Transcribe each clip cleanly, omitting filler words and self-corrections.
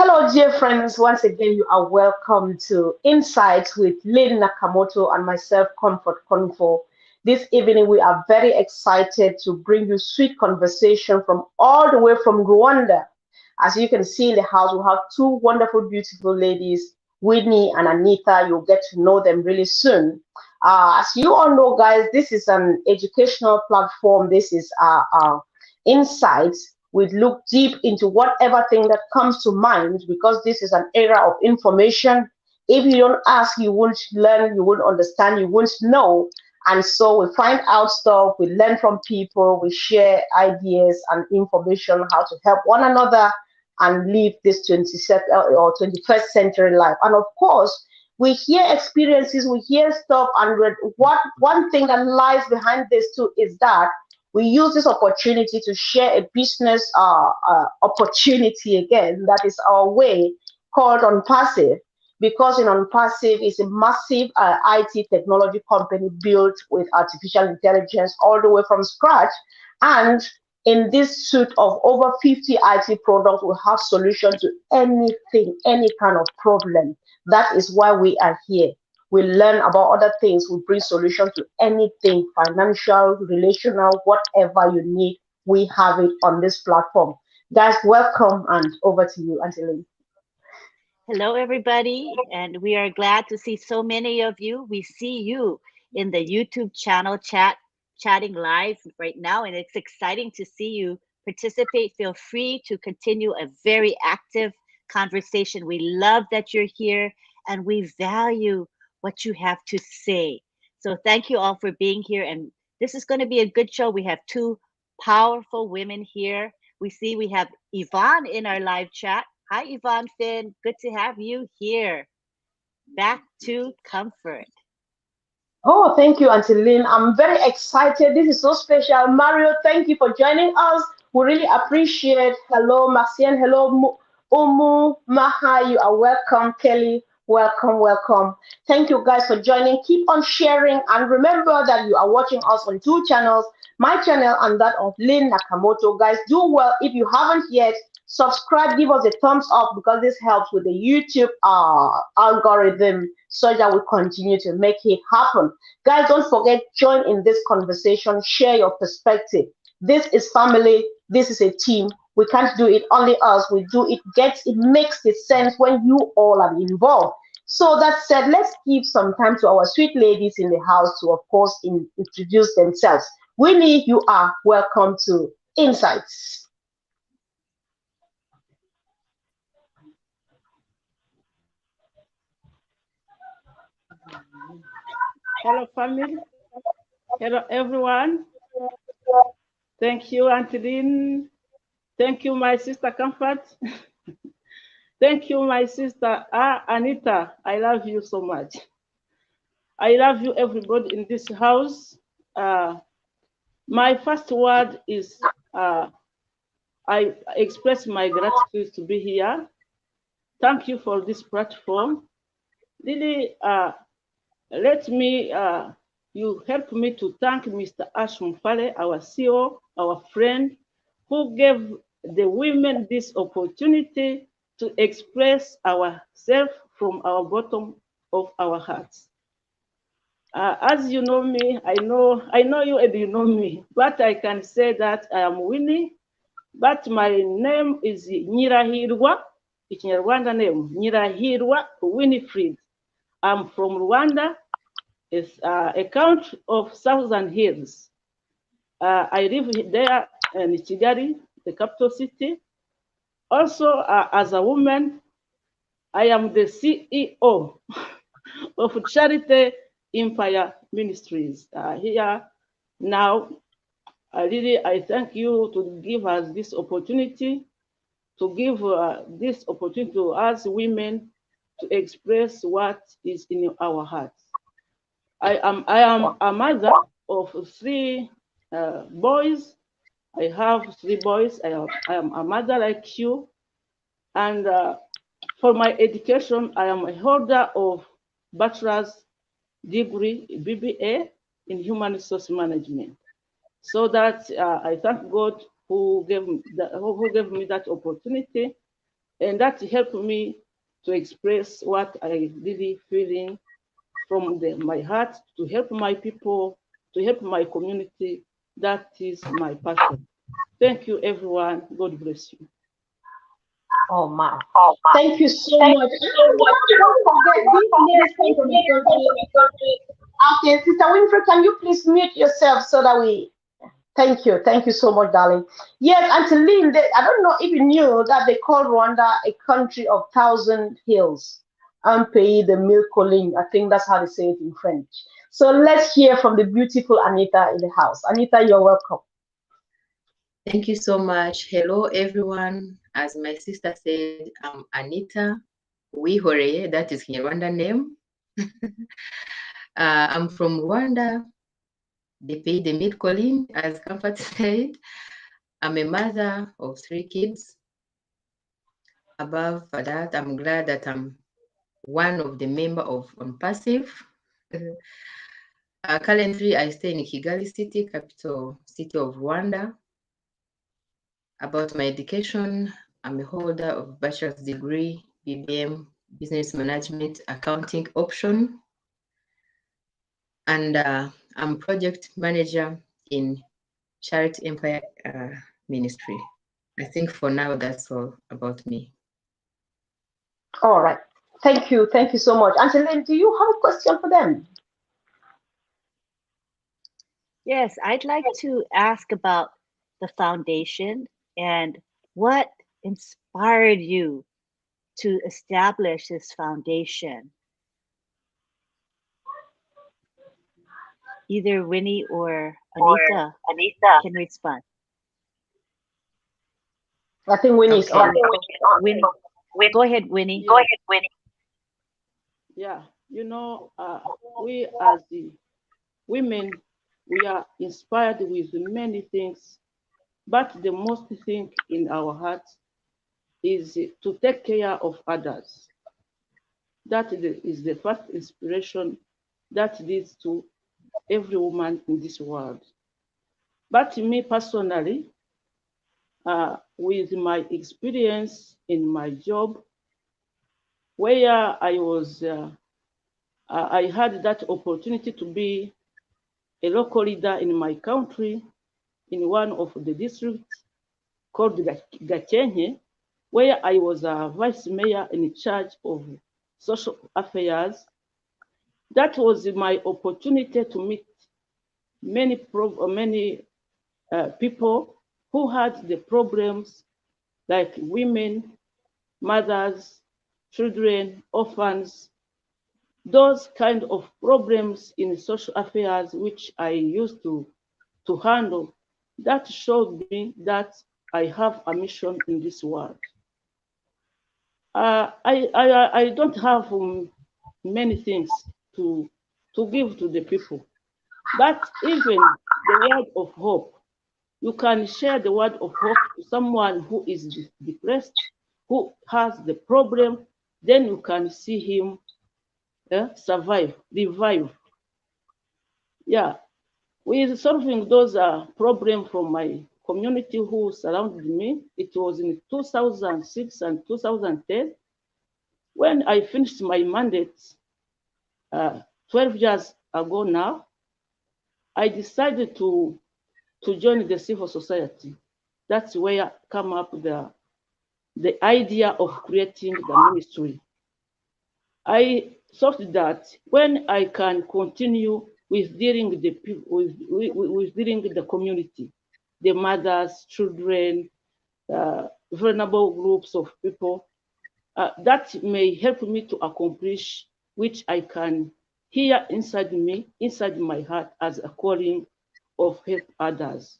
Hello, dear friends. Once again, you are welcome to Insights with Lynn Nakamoto and myself, Comfort Convo. This evening, we are very excited to bring you sweet conversation from all the way from Rwanda. As you can see in the house, we have two wonderful, beautiful ladies, Whitney and Anita. You'll get to know them really soon. As you all know, guys, this is an educational platform. This is our Insights. We look deep into whatever thing that comes to mind because this is an era of information. If you don't ask, you won't learn, you won't understand, you won't know. And so we find out stuff, we learn from people, we share ideas and information how to help one another and live this 22nd or 21st century life. And of course, we hear experiences, we hear stuff, and what one thing that lies behind this too is that we use this opportunity to share a business opportunity again. That is our way called Onpassive, because in Onpassive is a massive IT technology company built with artificial intelligence all the way from scratch. And in this suite of over 50 IT products, we have solutions to anything, any kind of problem. That is why we are here. We learn about other things. We bring solutions to anything financial, relational, whatever you need. We have it on this platform. Guys, welcome and over to you, Angeline. Hello, everybody, and we are glad to see so many of you. We see you in the YouTube channel chatting live right now, and it's exciting to see you participate. Feel free to continue a very active conversation. We love that you're here, and we value what you have to say. So thank you all for being here, and this is going to be a good show. We have two powerful women here. We have Yvonne in our live chat. Hi, Yvonne Finn. Good to have you here. Back to comfort. Oh, thank you, Auntie Lynn. I'm very excited. This is so special. Mario, thank you for joining us. We really appreciate. Hello, Maxine. Hello, Umu, Maha. You are welcome. Kelly, welcome, welcome. Thank you guys for joining. Keep on sharing. And remember that you are watching us on two channels, my channel and that of Lynn Nakamoto. Guys, do well. If you haven't yet, subscribe, give us a thumbs up because this helps with the YouTube algorithm so that we continue to make it happen. Guys, don't forget, join in this conversation, share your perspective. This is family, this is a team. We can't do it only us. We do it, it makes the sense when you all are involved. So that said, let's give some time to our sweet ladies in the house to, of course, introduce themselves. Winnie, you are welcome to Insights. Hello, family. Hello, everyone. Thank you, Angeline. Thank you, my sister Comfort. Thank you, my sister Anita. I love you so much. I love you, everybody in this house. My first word is I express my gratitude to be here. Thank you for this platform. Really, let me, you help me to thank Mr. Ashton Fale, our CEO, our friend, who gave the women this opportunity to express ourselves from our bottom of our hearts. As you know me, I know you and you know me, but I can say that I am Winnie, but my name is Nyirahirwa, it's a Rwanda name, Nyirahirwa Winifride. I'm from Rwanda. It's a country of Southern Hills. I live there in Kigali, the capital city. Also, as a woman, I am the CEO of Charity Empire Ministries. Here now, I thank you to give us this opportunity, to give this opportunity to us women to express what is in our hearts. I am a mother of three boys. I have three boys. I am a mother like you. And for my education, I am a holder of bachelor's degree, BBA, in human resource management. So that I thank God who gave me that opportunity And that helped me to express what I really feeling from my heart, to help my people, to help my community. That is my passion. Thank you, everyone. God bless you. Oh my. Thank you so much. Don't forget, these ladies come from a country. Okay, Sister Winfrey, can you please mute yourself so that we thank you. Thank you so much, darling. Yes, Auntie Lynn, I don't know if you knew that they call Rwanda a country of thousand hills. Unpaid the mille collines. I think that's how they say it in French. So let's hear from the beautiful Anita in the house. Anita, you're welcome. Thank you so much. Hello, everyone. As my sister said, I'm Anita Wihoreye. That is Rwanda name. I'm from Rwanda, the pays de mille collines, as Comfort said. I'm a mother of 3 kids. Above that, I'm glad that I'm one of the members of Onpassive. Currently, I stay in Kigali City, capital city of Rwanda. About my education, I'm a holder of bachelor's degree, BBM, Business Management, Accounting option. And I'm project manager in Charity Empire Ministry. I think for now, that's all about me. All right. Thank you. Thank you so much. Auntie Lynn, do you have a question for them? Yes, I'd like to ask about the foundation and what inspired you to establish this foundation. Either Winnie or Anitha can respond. I think Winnie is on. Winnie. Go ahead, Winnie. Yeah, we as the women, we are inspired with many things, but the most thing in our hearts is to take care of others. That is the first inspiration that leads to every woman in this world. But me personally, with my experience in my job, where I had that opportunity to be a local leader in my country, in one of the districts called Gakenke, where I was a vice mayor in charge of social affairs. That was my opportunity to meet many people who had the problems like women, mothers, children, orphans, those kind of problems in social affairs which I used to handle. That showed me that I have a mission in this world. I don't have many things to give to the people, but even the word of hope, you can share the word of hope to someone who is depressed, who has the problem, then you can see him survive, revive. Yeah, with solving those problems from my community who surrounded me, it was in 2006 and 2010 when I finished my mandate 12 years ago now. I decided to join the civil society. That's where come up the idea of creating the ministry. I thought that when I can continue with dealing with the people, with dealing with the community, the mothers, children, vulnerable groups of people, that may help me to accomplish which I can hear inside me, inside my heart, as a calling of help others.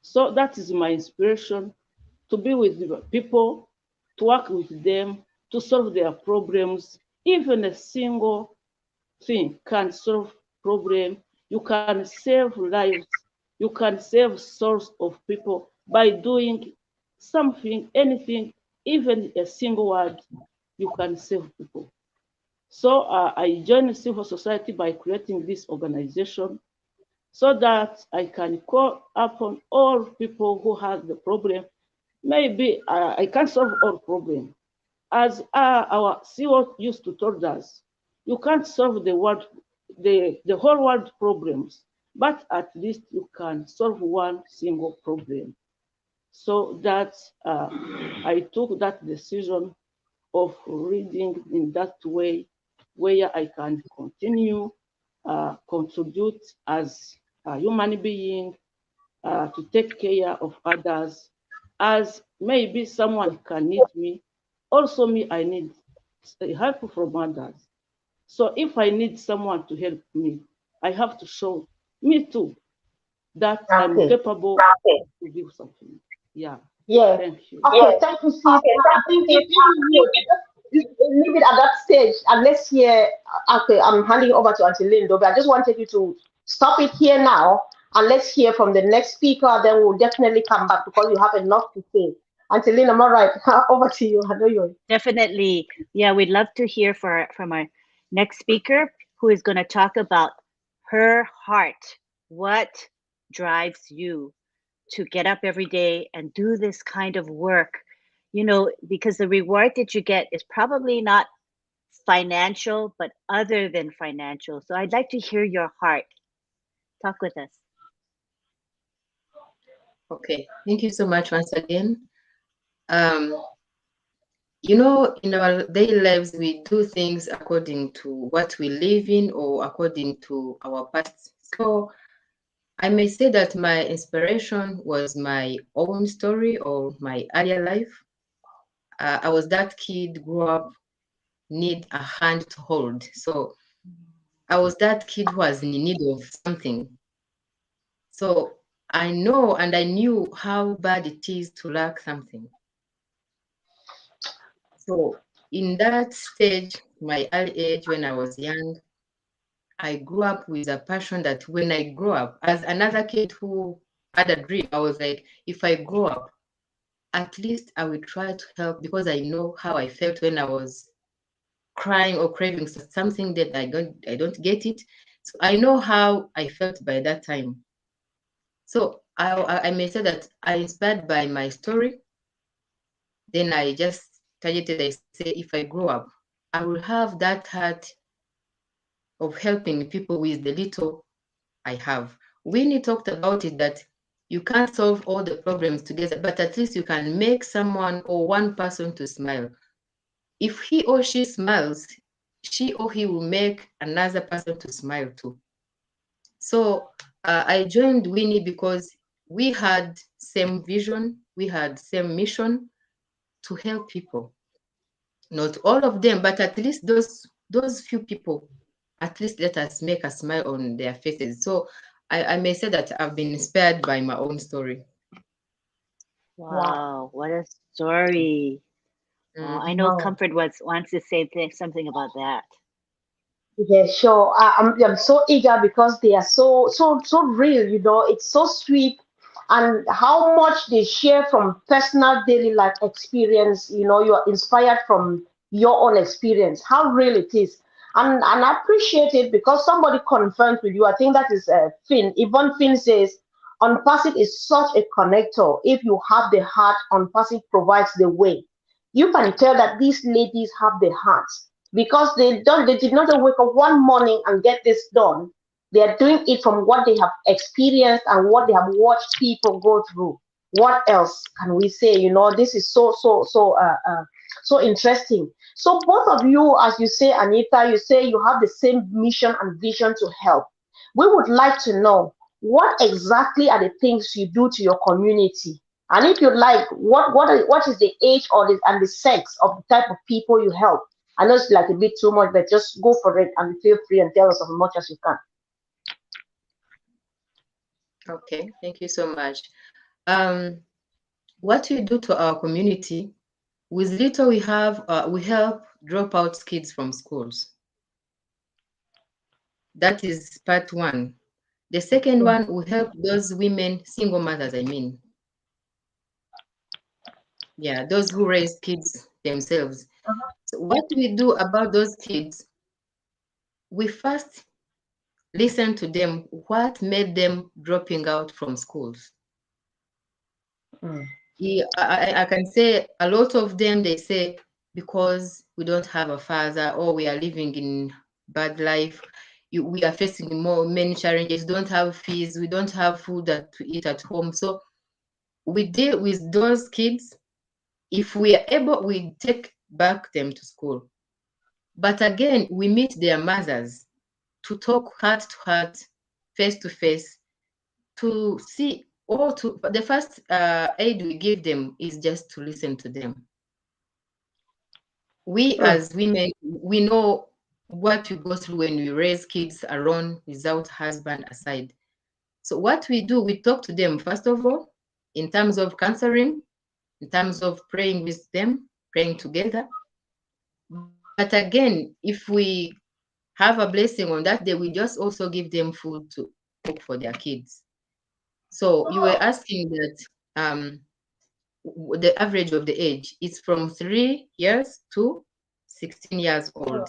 So that is my inspiration, to be with the people, to work with them, to solve their problems. Even a single thing can solve problem. You can save lives. You can save souls of people by doing something, anything, even a single word, you can save people. So I joined civil society by creating this organization so that I can call upon all people who have the problem, maybe I can't solve all problems. As our CEO used to tell us, you can't solve the world, the whole world problems, but at least you can solve one single problem. So that I took that decision of reading in that way, where I can continue contribute as a human being to take care of others, as maybe someone can need me. Also, me, I need help from others. So if I need someone to help me, I have to show me too that I'm Okay. capable to do something. Yeah. Yeah. Thank you. Okay, thank you, sis. I think if leave it at that stage, and let's hear. Okay, I'm handing over to Auntie Lindo, but I just wanted you to stop it here now, and let's hear from the next speaker. Then we'll definitely come back because you have enough to say. Auntie Lynn, am I right? Over to you. I know you're. Definitely. Yeah, we'd love to hear from our next speaker who is going to talk about her heart. What drives you to get up every day and do this kind of work? You know, because the reward that you get is probably not financial, but other than financial. So I'd like to hear your heart. Talk with us. Okay, thank you so much once again. You know, in our daily lives, we do things according to what we live in or according to our past. So I may say that my inspiration was my own story or my earlier life. I was that kid, grew up, need a hand to hold. So I was that kid who was in need of something. So I know and I knew how bad it is to lack something. So in that stage, my early age, when I was young, I grew up with a passion that when I grow up, as another kid who had a dream, I was like, if I grow up, at least I will try to help because I know how I felt when I was crying or craving something that I don't get it. So I know how I felt by that time. So I may say that I inspired by my story. Then I just targeted, I say, if I grow up, I will have that heart of helping people with the little I have. Winnie talked about it that you can't solve all the problems together, but at least you can make someone or one person to smile. If he or she smiles, she or he will make another person to smile too. So I joined Winnie because we had same vision, we had same mission to help people. Not all of them, but at least those few people, at least let us make a smile on their faces. So I may say that I've been inspired by my own story. Wow. Wow, what a story. Wow, I know Wow. Comfort wants to say something about that. Yeah, sure. I'm so eager because they are so real. You know, it's so sweet, and how much they share from personal daily life experience. You know, you are inspired from your own experience. How real it is, and I appreciate it because somebody confirmed with you. I think that is Finn. Even Finn says, "Onpassive is such a connector. If you have the heart, Onpassive provides the way." You can tell that these ladies have the heart because they did not just wake up one morning and get this done. They are doing it from what they have experienced and what they have watched people go through. What else can we say? You know, this is so interesting. So both of you, as you say, Anita, you say you have the same mission and vision to help. We would like to know what exactly are the things you do to your community, and if you like, what is the age or the sex of the type of people you help? I know it's like a bit too much, but just go for it and feel free and tell us as much as you can. Okay, thank you so much. What we do to our community, with little we have, we help dropout kids from schools. That is part one. The second one, we help those women, single mothers, I mean. Yeah, those who raise kids themselves. So what we do about those kids, we first listen to them, what made them dropping out from schools. Mm. I can say a lot of them, they say, because we don't have a father or we are living in bad life, we are facing many challenges, don't have fees, we don't have food to eat at home. So we deal with those kids. If we are able, we take back them to school. But again, we meet their mothers to talk heart to heart, face to face, to see, or to the first aid we give them is just to listen to them. We as women, we know what we go through when we raise kids alone without husband aside. So what we do, we talk to them, first of all, in terms of counseling, in terms of praying with them, praying together. But again, if we have a blessing on that day, we just also give them food to cook for their kids. So you were asking that the average of the age is from 3 years to 16 years old.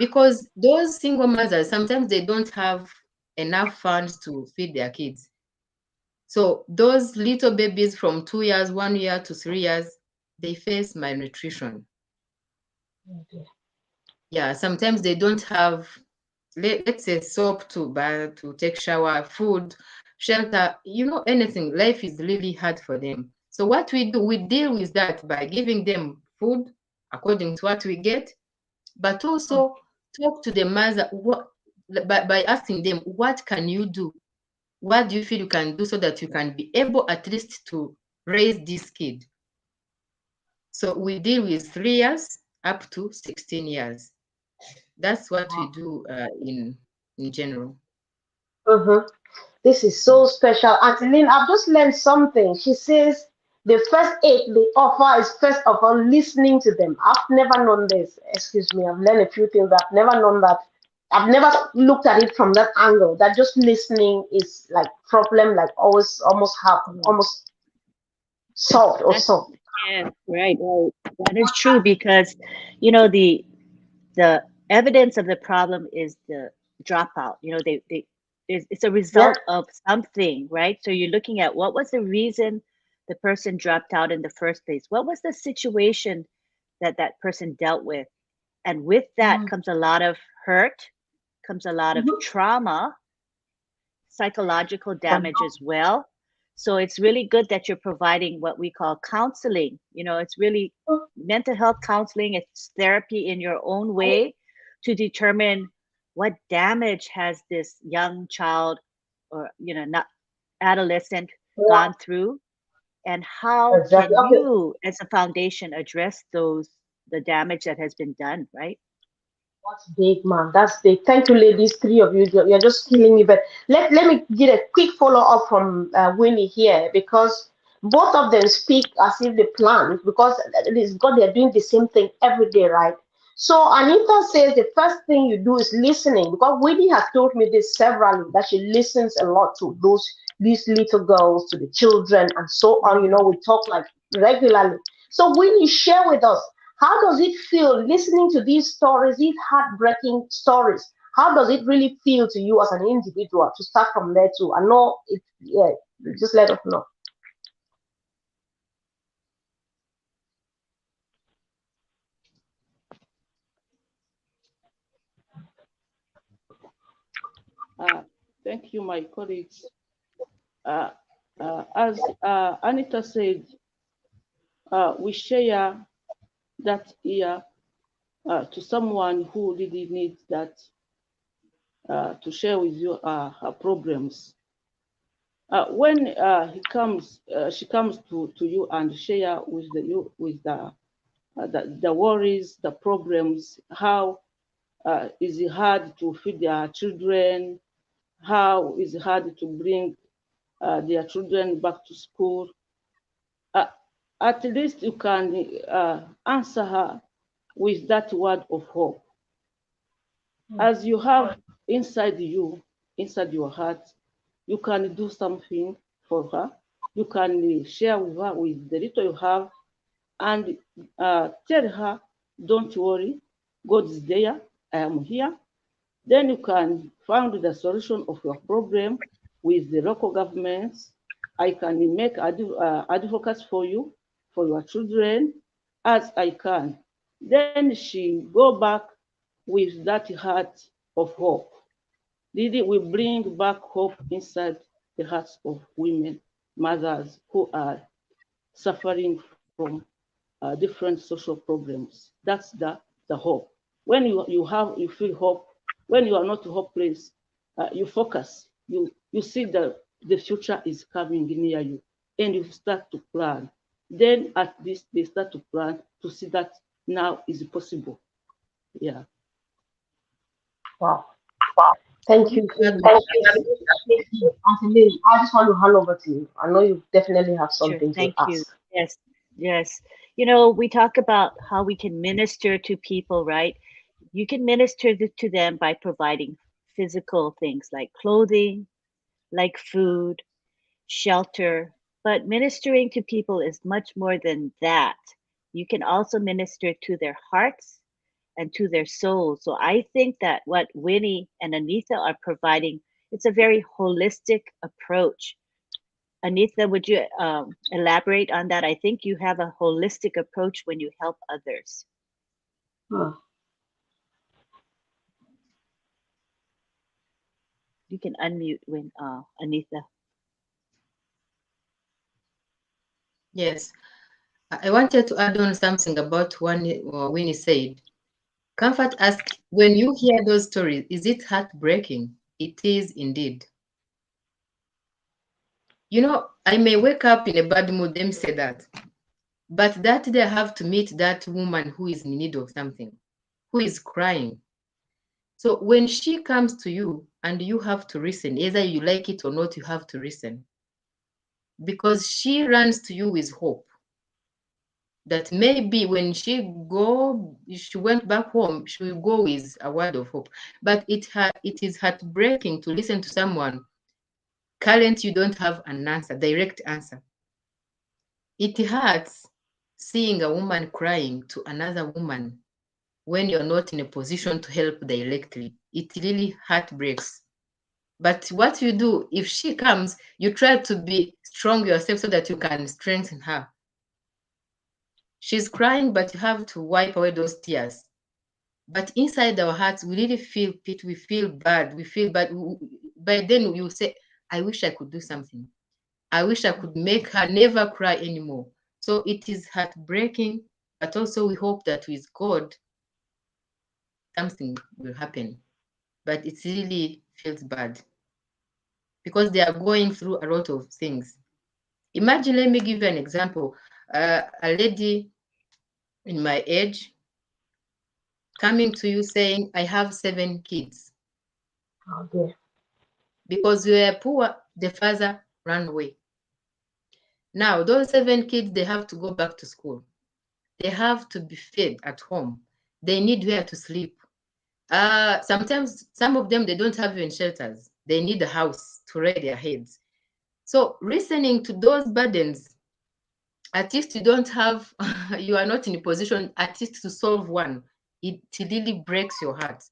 Because those single mothers, sometimes they don't have enough funds to feed their kids. So those little babies from 2 years, 1 year to 3 years, they face malnutrition. Okay. Yeah, sometimes they don't have, let's say, soap to bath, to take shower, food, shelter, anything. Life is really hard for them. So what we do, we deal with that by giving them food according to what we get, but also talk to the mother by asking them, what can you do? What do you feel you can do so that you can be able at least to raise this kid? So we deal with 3 years up to 16 years. That's what we do in general. This is so special. Auntie Lynn, I've just learned something. She says the first aid they offer is first of all listening to them. I've never known this. Excuse me. I've learned a few things, but I've never known that. I've never looked at it from that angle. That just listening is like problem, like always almost have almost solved or That's solved. yeah, right, right. That is true because the evidence of the problem is the dropout. They it's a Yeah. result of something, right? So you're looking at what was the reason the person dropped out in the first place? What was the situation that that person dealt with? And with that comes a lot of hurt, comes a lot of trauma, psychological damage as well. So it's really good that you're providing what we call counseling. It's really mental health counseling, it's therapy in your own way to determine what damage has this young child or not adolescent Yeah. gone through, and how Exactly. can Okay. you as a foundation address the damage that has been done, right? That's big, man. That's big. Thank you, ladies. Three of you. You're just killing me. But let me get a quick follow up from Winnie here because both of them speak as if they planned because it is God. They're doing the same thing every day, right? So Anita says the first thing you do is listening because Winnie has told me this severally that she listens a lot to these little girls, to the children, and so on. We talk like regularly. So Winnie, share with us. How does it feel listening to these stories, these heartbreaking stories? How does it really feel to you as an individual to start from there too? I know it, yeah, just let us know. Thank you, my colleagues. Uh, as Anita said, we share that ear to someone who really needs that to share with you her problems. When she comes to you and share with the worries, the problems, how is it hard to feed their children, how is it hard to bring their children back to school. Uh, at least you can answer her with that word of hope. As you have inside you, inside your heart, you can do something for her. You can share with her with the little you have and tell her, don't worry, God is there, I am here. Then you can find the solution of your problem with the local governments, I can make advocates for you, for your children, as I can. Then she go back with that heart of hope. Didi will bring back hope inside the hearts of women, mothers who are suffering from different social problems. That's the hope. When you feel hope, when you are not hopeless, you focus. You see the future is coming near you, and you start to plan. Then at this they start to plan to see that now is possible. Yeah. Wow. Thank you so much. Anthony, I just want to hand over to you. I know you definitely have Sure. something to Thank you. ask. Yes. Yes. You know, we talk about how we can minister to people, right? You can minister to them by providing physical things like clothing, like food, shelter. But ministering to people is much more than that. You can also minister to their hearts and to their souls. So I think that what Winnie and Anitha are providing, it's a very holistic approach. Anitha, would you elaborate on that? I think you have a holistic approach when you help others. Hmm. You can unmute when Anitha. Yes, I wanted to add on something about what Winnie said. Comfort asked, when you hear those stories, is it heartbreaking? It is indeed. You know, I may wake up in a bad mood, them say that. But that day I have to meet that woman who is in need of something, who is crying. So when she comes to you and you have to listen, either you like it or not, you have to listen. Because she runs to you with hope. That maybe when she went back home, she will go with a word of hope. But it is heartbreaking to listen to someone current you don't have an answer, direct answer. It hurts seeing a woman crying to another woman when you're not in a position to help directly. It really heartbreaks. But what you do, if she comes, you try to be strong yourself so that you can strengthen her. She's crying, but you have to wipe away those tears. But inside our hearts, we really feel pity, we feel bad, we feel bad. By then you say, I wish I could do something. I wish I could make her never cry anymore. So it is heartbreaking, but also we hope that with God, something will happen. But it really feels bad because they are going through a lot of things. Imagine, let me give you an example. A lady in my age coming to you saying, I have 7 kids. Okay. Because we were poor, the father ran away. Now, those 7 kids, they have to go back to school. They have to be fed at home. They need where to sleep. Sometimes some of them, they don't have even shelters. They need a house to lay their heads. So listening to those burdens, at least you don't have, you are not in a position at least to solve one. It really breaks your heart.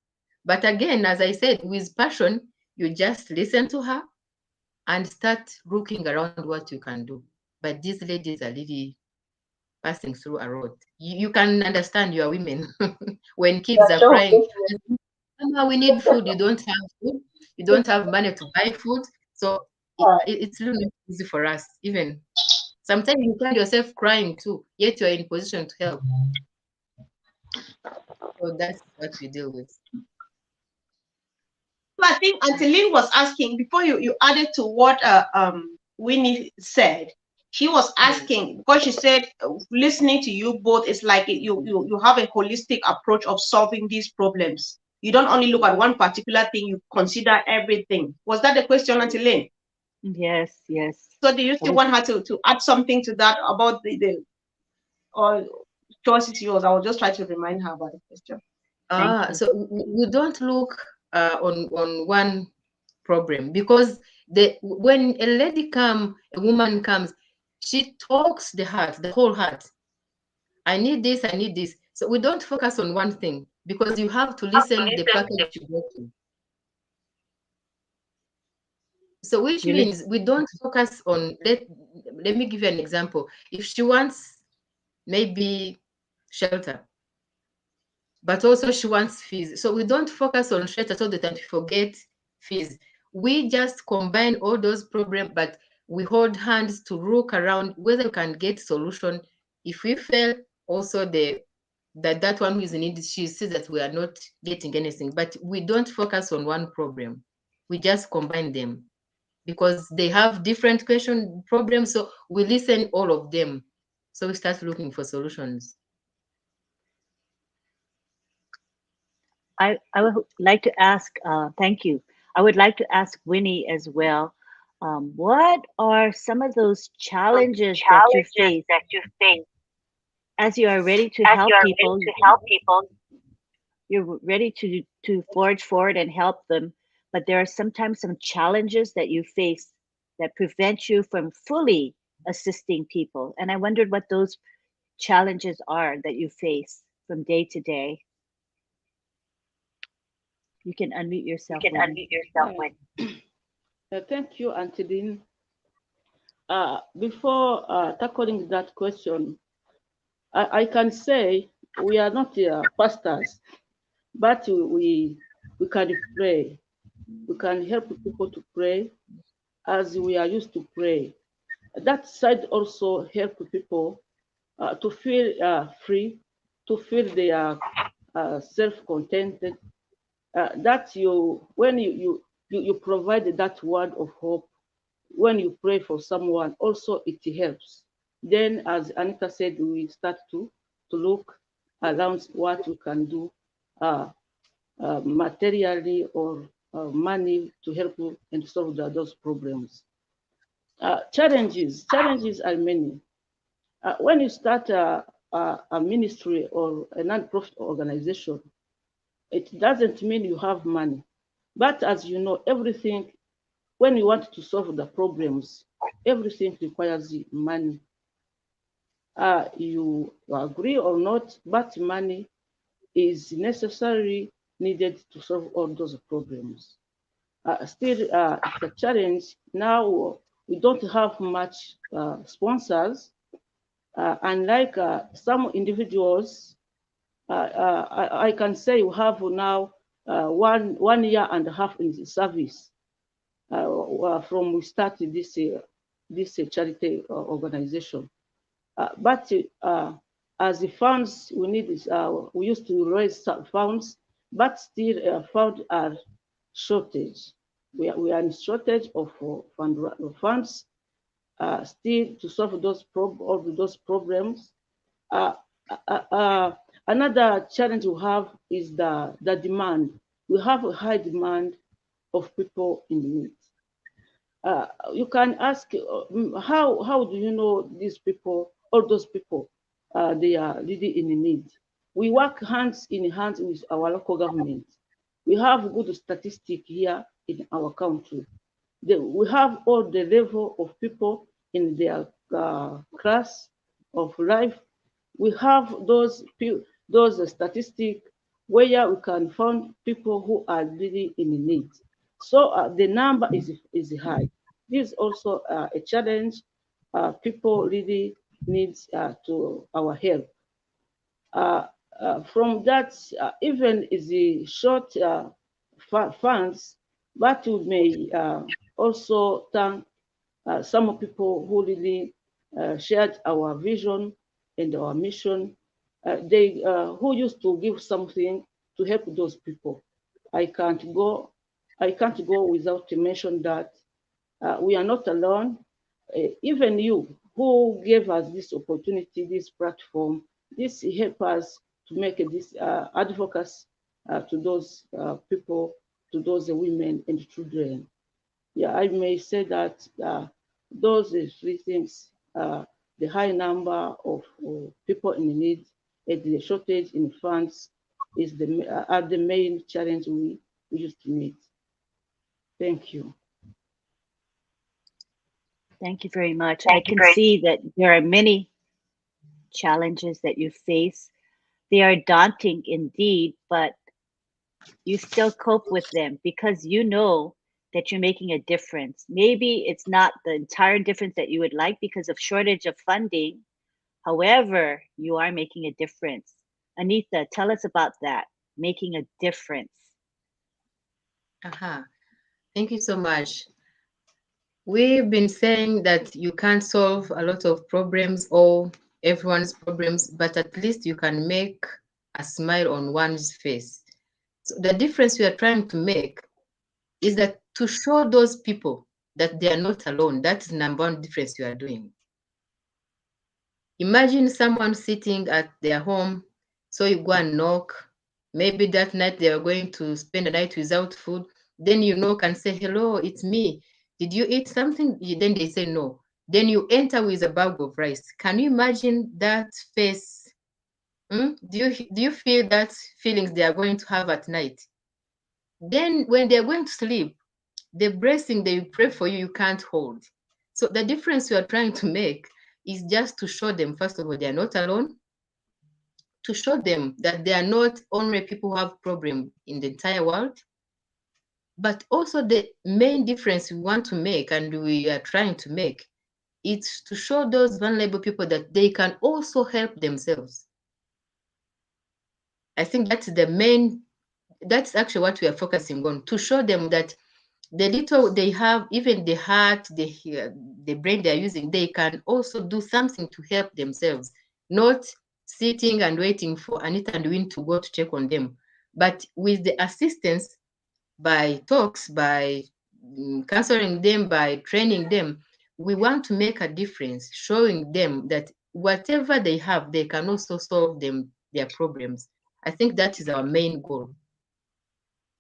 But again, as I said, with passion, you just listen to her and start looking around what you can do. But these ladies are really passing through a lot. You can understand you are women when Yeah, kids are sure. crying. Mama, we need food. You don't have food. You don't have money to buy food. So it's really not easy for us. Even sometimes you find yourself crying too, yet you're in position to help. So that's what we deal with. So I think Auntie Lynn was asking before you added to what Winnie said. She was asking because she said listening to you both is like you have a holistic approach of solving these problems. You don't only look at one particular thing; you consider everything. Was that the question, Auntie Lynn? Yes, yes. So do you still want her to add something to that about the or choice is yours? I will just try to remind her about the question. So we don't look on one problem because when a lady a woman comes, she talks the heart, the whole heart. I need this, I need this. So we don't focus on one thing because you have to listen the package you go to. So which means we don't focus on, let me give you an example. If she wants maybe shelter, but also she wants fees. So we don't focus on shelter all the time to forget fees. We just combine all those problems, but we hold hands to look around whether we can get solution. If we fail, also that one who is in need, she sees that we are not getting anything. But we don't focus on one problem. We just combine them because they have different problems. So we listen all of them. So we start looking for solutions. I would like to ask, thank you. I would like to ask Winnie as well. What are some of those challenges that you face as you are ready to help people? You're ready to forge forward and help them, but there are sometimes some challenges that you face that prevent you from fully assisting people. And I wondered what those challenges are that you face from day to day. You can unmute yourself, Winnie. Thank you, Auntie Dean. Before tackling that question, I can say we are not pastors, but we can pray. We can help people to pray as we are used to pray. That side also help people to feel free, to feel they are self-contented. That when you provide that word of hope, when you pray for someone, also it helps. Then, as Anita said, we start to look around what we can do materially or money to help you and solve those problems. Challenges are many. When you start a ministry or a non-profit organization, it doesn't mean you have money. But as you know, everything, when you want to solve the problems, everything requires money. You agree or not, but money is necessarily needed to solve all those problems. Still, it's a challenge. Now, we don't have much sponsors. Unlike some individuals, I can say we have now 1 year and a half in the service from we started this charity organization. But as the funds we need is we used to raise some funds, but still funds are shortage. We are in shortage of funds still to solve all those problems. Uh, Another challenge we have is the demand. We have a high demand of people in need. You can ask how do you know these people, all those people, they are really in need. We work hands in hand with our local government. We have good statistics here in our country. We have all the level of people in their class of life. We have those statistics where we can find people who are really in need. So the number is high. This is also a challenge. People really need to our help. From that, even is the short funds, but we may also thank some people who really shared our vision and our mission. They who used to give something to help those people. I can't go. I can't go without to mention that we are not alone. Even you who gave us this opportunity, this platform, this help us to make this advocacy to those people, to those women and children. Yeah, I may say that those three things, the high number of people in need and the shortage in funds are the main challenge we used to meet. Thank you. Thank you very much. I can see that there are many challenges that you face. They are daunting indeed, but you still cope with them because you know that you're making a difference. Maybe it's not the entire difference that you would like because of shortage of funding. However, you are making a difference. Anitha, tell us about that, making a difference. Thank you so much. We've been saying that you can't solve a lot of problems or everyone's problems, but at least you can make a smile on one's face. So the difference we are trying to make is that to show those people that they are not alone. That's the number one difference you are doing. Imagine someone sitting at their home, so you go and knock. Maybe that night they are going to spend the night without food. Then you knock and say, hello, it's me. Did you eat something? Then they say no. Then you enter with a bag of rice. Can you imagine that face? Do you feel that feelings they are going to have at night? Then when they're going to sleep, the blessing they pray for you, you can't hold. So the difference you are trying to make is just to show them, first of all, they are not alone, to show them that they are not only people who have problems in the entire world, but also the main difference we want to make and we are trying to make is to show those vulnerable people that they can also help themselves. I think that's actually what we are focusing on, to show them that the little they have, even the heart, the brain they're using, they can also do something to help themselves, not sitting and waiting for Anita and Win to go to check on them. But with the assistance by talks, by counseling them, by training them, we want to make a difference, showing them that whatever they have, they can also solve their problems. I think that is our main goal.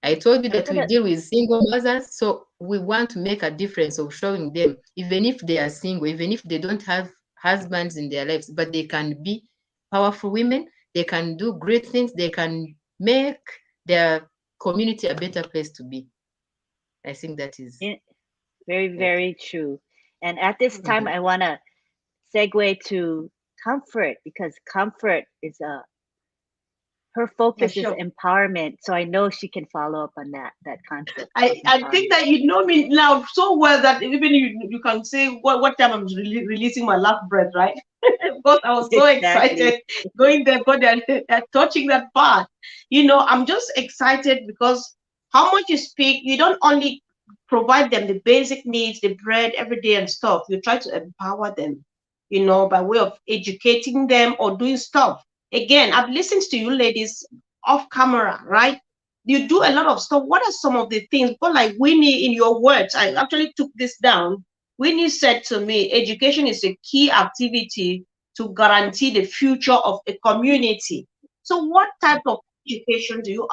I told you that we deal with single mothers, so we want to make a difference of showing them, even if they are single, even if they don't have husbands in their lives, but they can be powerful women, they can do great things, they can make their community a better place to be. I think that is very, very true. And at this time, I want to segue to Comfort, because Comfort is her focus is empowerment. So I know she can follow up on that concept. I think that you know me now so well that even you can say what time I'm releasing my last breath, right? Because I was so excited going there, but they're touching that part. You know, I'm just excited because how much you speak, you don't only provide them the basic needs, the bread every day and stuff. You try to empower them, you know, by way of educating them or doing stuff. Again, I've listened to you ladies off camera, right? You do a lot of stuff. What are some of the things? But like Winnie, in your words, I actually took this down. Winnie said to me, education is a key activity to guarantee the future of a community. So what type of education do you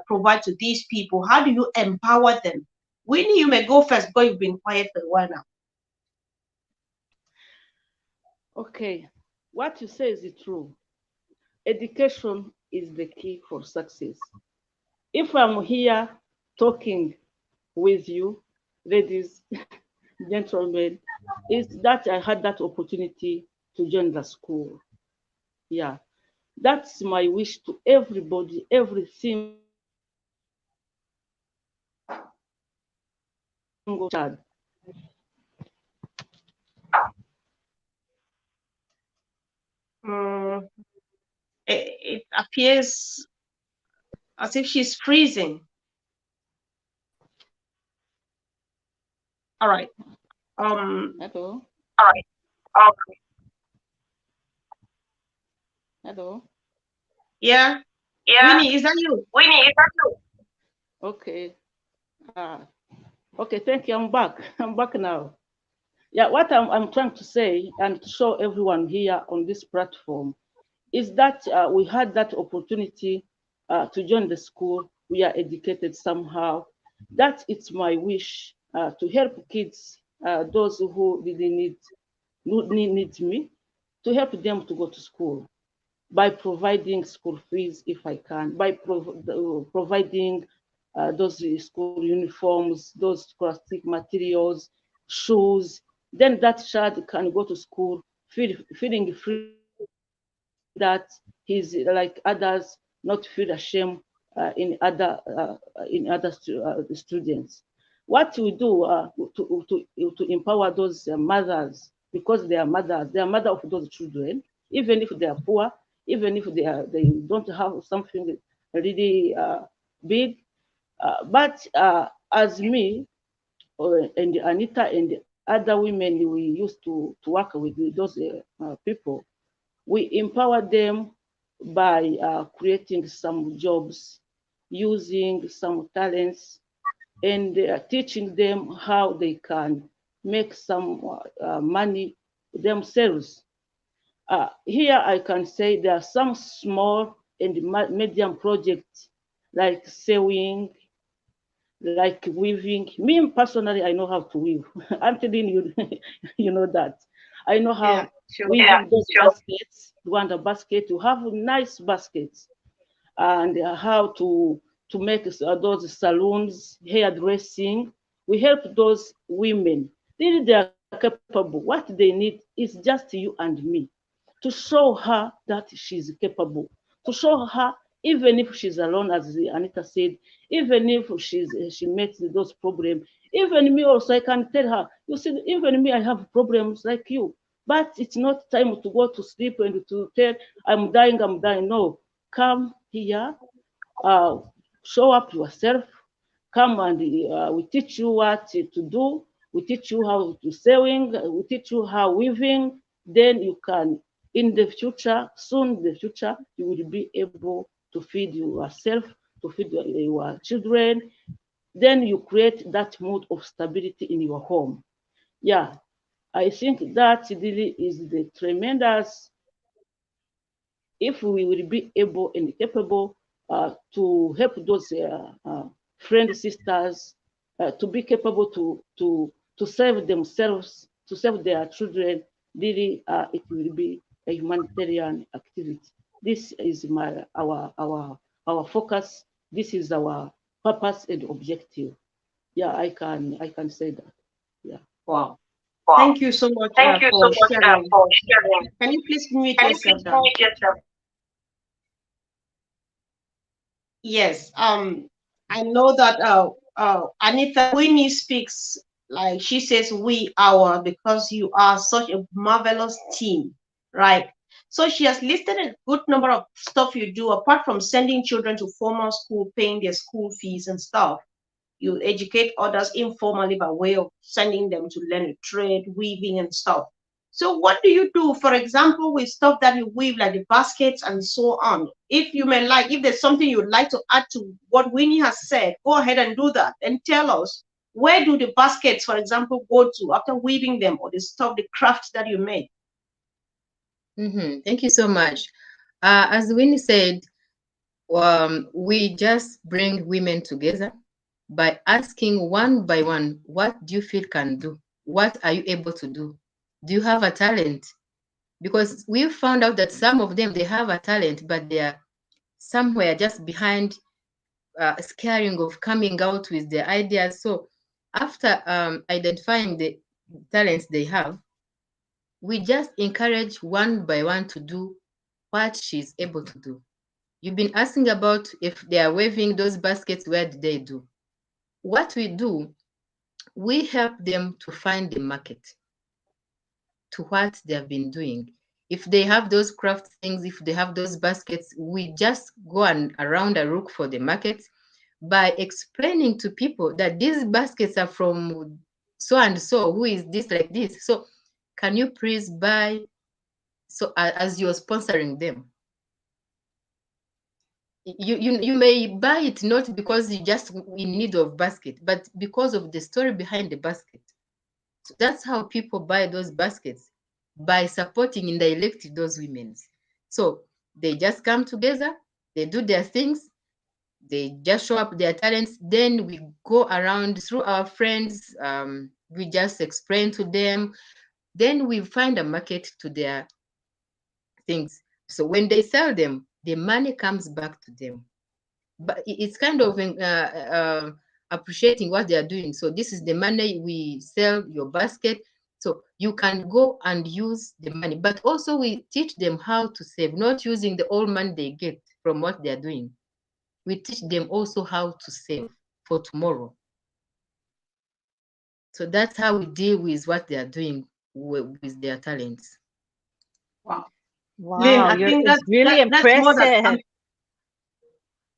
provide to these people? How do you empower them? Winnie, you may go first because you've been quiet for a while now. Okay, what you say is true. Education is the key for success. If I'm here talking with you, ladies, gentlemen, is that I had that opportunity to join the school. Yeah, that's my wish to everybody, every single child. It appears as if she's freezing. All right. Hello. All right. Hello. Yeah. Yeah. Winnie, is that you? Winnie, is that you? Okay. Okay, thank you. I'm back. I'm back now. Yeah, what I'm trying to say and to show everyone here on this platform is that we had that opportunity to join the school. We are educated somehow. That it's my wish to help kids, those who really need me, to help them to go to school by providing school fees if I can, by providing those school uniforms, those scholastic materials, shoes. Then that child can go to school feeling free that he's like others, not feel ashamed in other students. what we do to empower those mothers, because they are mothers, they are mother of those children, even if they are poor, even if they don't have something really big. But as me and Anita and other women we used to work with those people, we empower them by creating some jobs, using some talents, and teaching them how they can make some money themselves. Here I can say there are some small and medium projects like sewing, like weaving. Me personally, I know how to weave. Anthony, you, you know that. I know Yeah, how sure. weaving those baskets, the basket, to have nice baskets, and how to make those salons, hairdressing. We help those women. Really, they are capable. What they need is just you and me to show her that she's capable, to show her even if she's alone, as Anita said, even if she makes those problems. Even me also, I can tell her, you see, even me, I have problems like you. But it's not time to go to sleep and to tell, I'm dying, I'm dying. No, come here, uh, show up yourself, come and we teach you what to do, we teach you how to sewing, we teach you how weaving, then you can, in the future, soon in the future, you will be able to feed yourself, to feed your children, then you create that mood of stability in your home. Yeah, I think that really is the tremendous, if we will be able and capable to help those friend sisters to be capable to save themselves, to save their children, really it will be a humanitarian activity. This is our focus. This is our purpose and objective. Yeah, I can say that. Yeah. Wow. Wow. Thank you so much Thank you so for much sharing. for sharing. Can you please mute Can you yourself please down? mute yourself? Yes. I know that Anita, when you speaks, like she says, we our, because you are such a marvelous team, right? So she has listed a good number of stuff you do apart from sending children to formal school, paying their school fees and stuff. You educate others informally by way of sending them to learn a trade, weaving and stuff. So what do you do, for example, with stuff that you weave, like the baskets and so on? If you may like, if there's something you'd like to add to what Winnie has said, go ahead and do that and tell us, where do the baskets, for example, go to after weaving them, or the stuff, the craft that you made? Thank you so much. As Winnie said, we just bring women together by asking one by one, what do you feel can do? What are you able to do? Do you have a talent? Because we found out that some of them, they have a talent, but they are somewhere just behind, scaring of coming out with their ideas. So after identifying the talents they have, we just encourage one by one to do what she's able to do. You've been asking about if they are weaving those baskets, where do they do? What we do, we help them to find the market to what they have been doing. If they have those craft things, if they have those baskets, we just go around and look for the market by explaining to people that these baskets are from so and so, who is this like this. So can you please buy, so as you're sponsoring them? You may buy it not because you just in need of basket, but because of the story behind the basket. So that's how people buy those baskets, by supporting indirectly those women. So they just come together, they do their things, they just show up their talents. Then we go around through our friends, we just explain to them. Then we find a market to their things. So when they sell them, the money comes back to them. But it's kind of appreciating what they are doing. So this is the money, we sell your basket. So you can go and use the money, but also we teach them how to save, not using the old money they get from what they are doing. We teach them also how to save for tomorrow. So that's how we deal with what they are doing with their talents. Wow. Lynn, Wow, I think it's really that's more than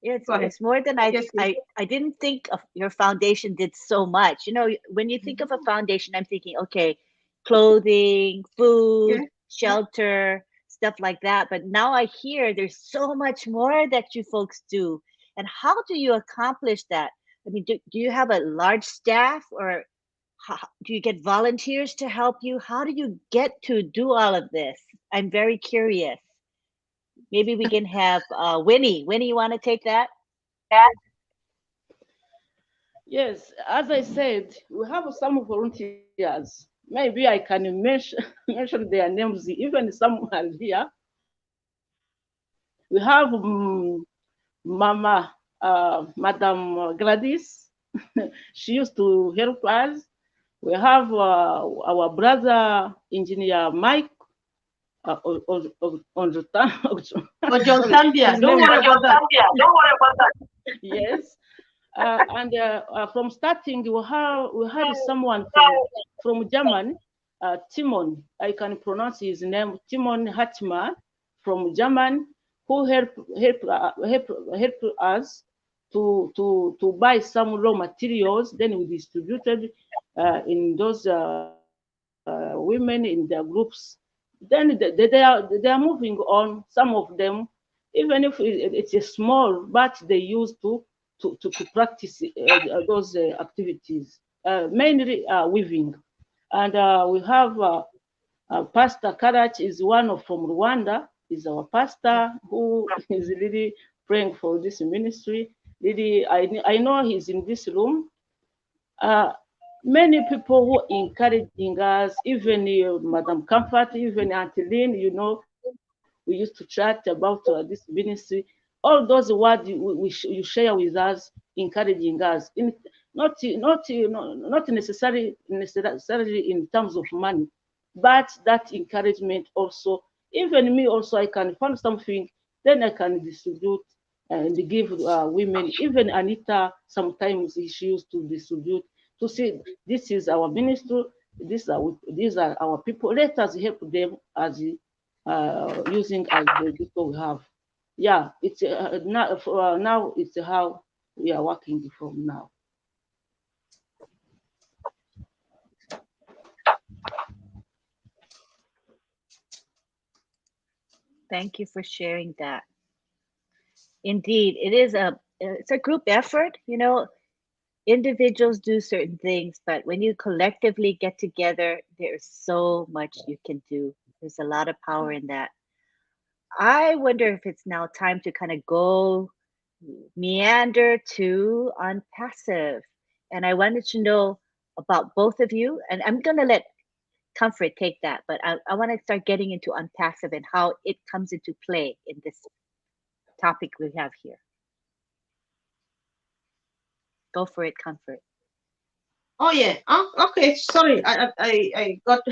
impressive. It's more than Yes, please. I didn't think of your foundation did so much. You know, when you think of a foundation, I'm thinking, okay, clothing, Yeah. food, shelter, stuff like that. But now I hear there's so much more that you folks do. And how do you accomplish that? I mean, do you have a large staff, or do you get volunteers to help you? How do you get to do all of this? I'm very curious. Maybe we can have Winnie. Winnie, you want to take that? Yes, as I said, we have some volunteers. Maybe I can mention mention their names, even some are here. We have Mama, Madam Gladys. She used to help us. We have our brother, Engineer Mike. On the Or John sorry, Zambia. his Don't name is worry about that. yes. And from starting, we had someone from Germany, Timon. I can pronounce his name, Timon Hatman, from German, who helped us to buy some raw materials. Then we distributed in those women in their groups. Then they are moving on. Some of them, even if it's a small, but they used to practice those activities, mainly weaving. And we have Pastor Karach is one of from Rwanda. Is our pastor who is really praying for this ministry. Really, I know he's in this room. Many people who encouraging us, even Madam Comfort, even Auntie Lynn, we used to chat about this ministry. All those words you share with us, encouraging us, not necessarily in terms of money, but that encouragement also. Even me also, I can find something, then I can distribute and give women. Even Anita, sometimes she used to distribute to see this is our ministry, these are our people. Let us help them as using as the people we have. Yeah, it's now it's how we are working from now. Thank you for sharing that. Indeed, it's a group effort. You know, individuals do certain things, but when you collectively get together, there's so much you can do. There's a lot of power in that. I wonder if it's now time to kind of go meander to Onpassive. And I wanted to know about both of you. And I'm going to let Comfort take that, but I want to start getting into Onpassive and how it comes into play in this topic we have here. Go for it, Comfort. Oh yeah. Oh, okay. Sorry, I got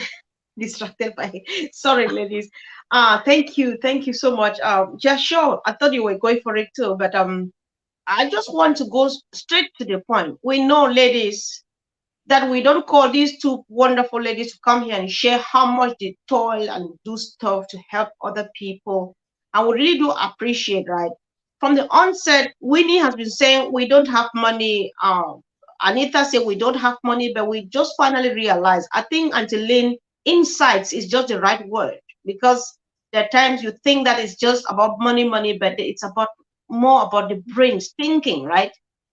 distracted by. Sorry, ladies. Thank you so much. Yeah, sure. I thought you were going for it too, but I just want to go straight to the point. We know, ladies, that we don't call these two wonderful ladies to come here and share how much they toil and do stuff to help other people. And we really do appreciate, right? From the onset, Winnie has been saying we don't have money. Anita said we don't have money, but we just finally realized. I think until Lynn, insights is just the right word, because there are times you think that it's just about money, but it's about more about the brains thinking, right?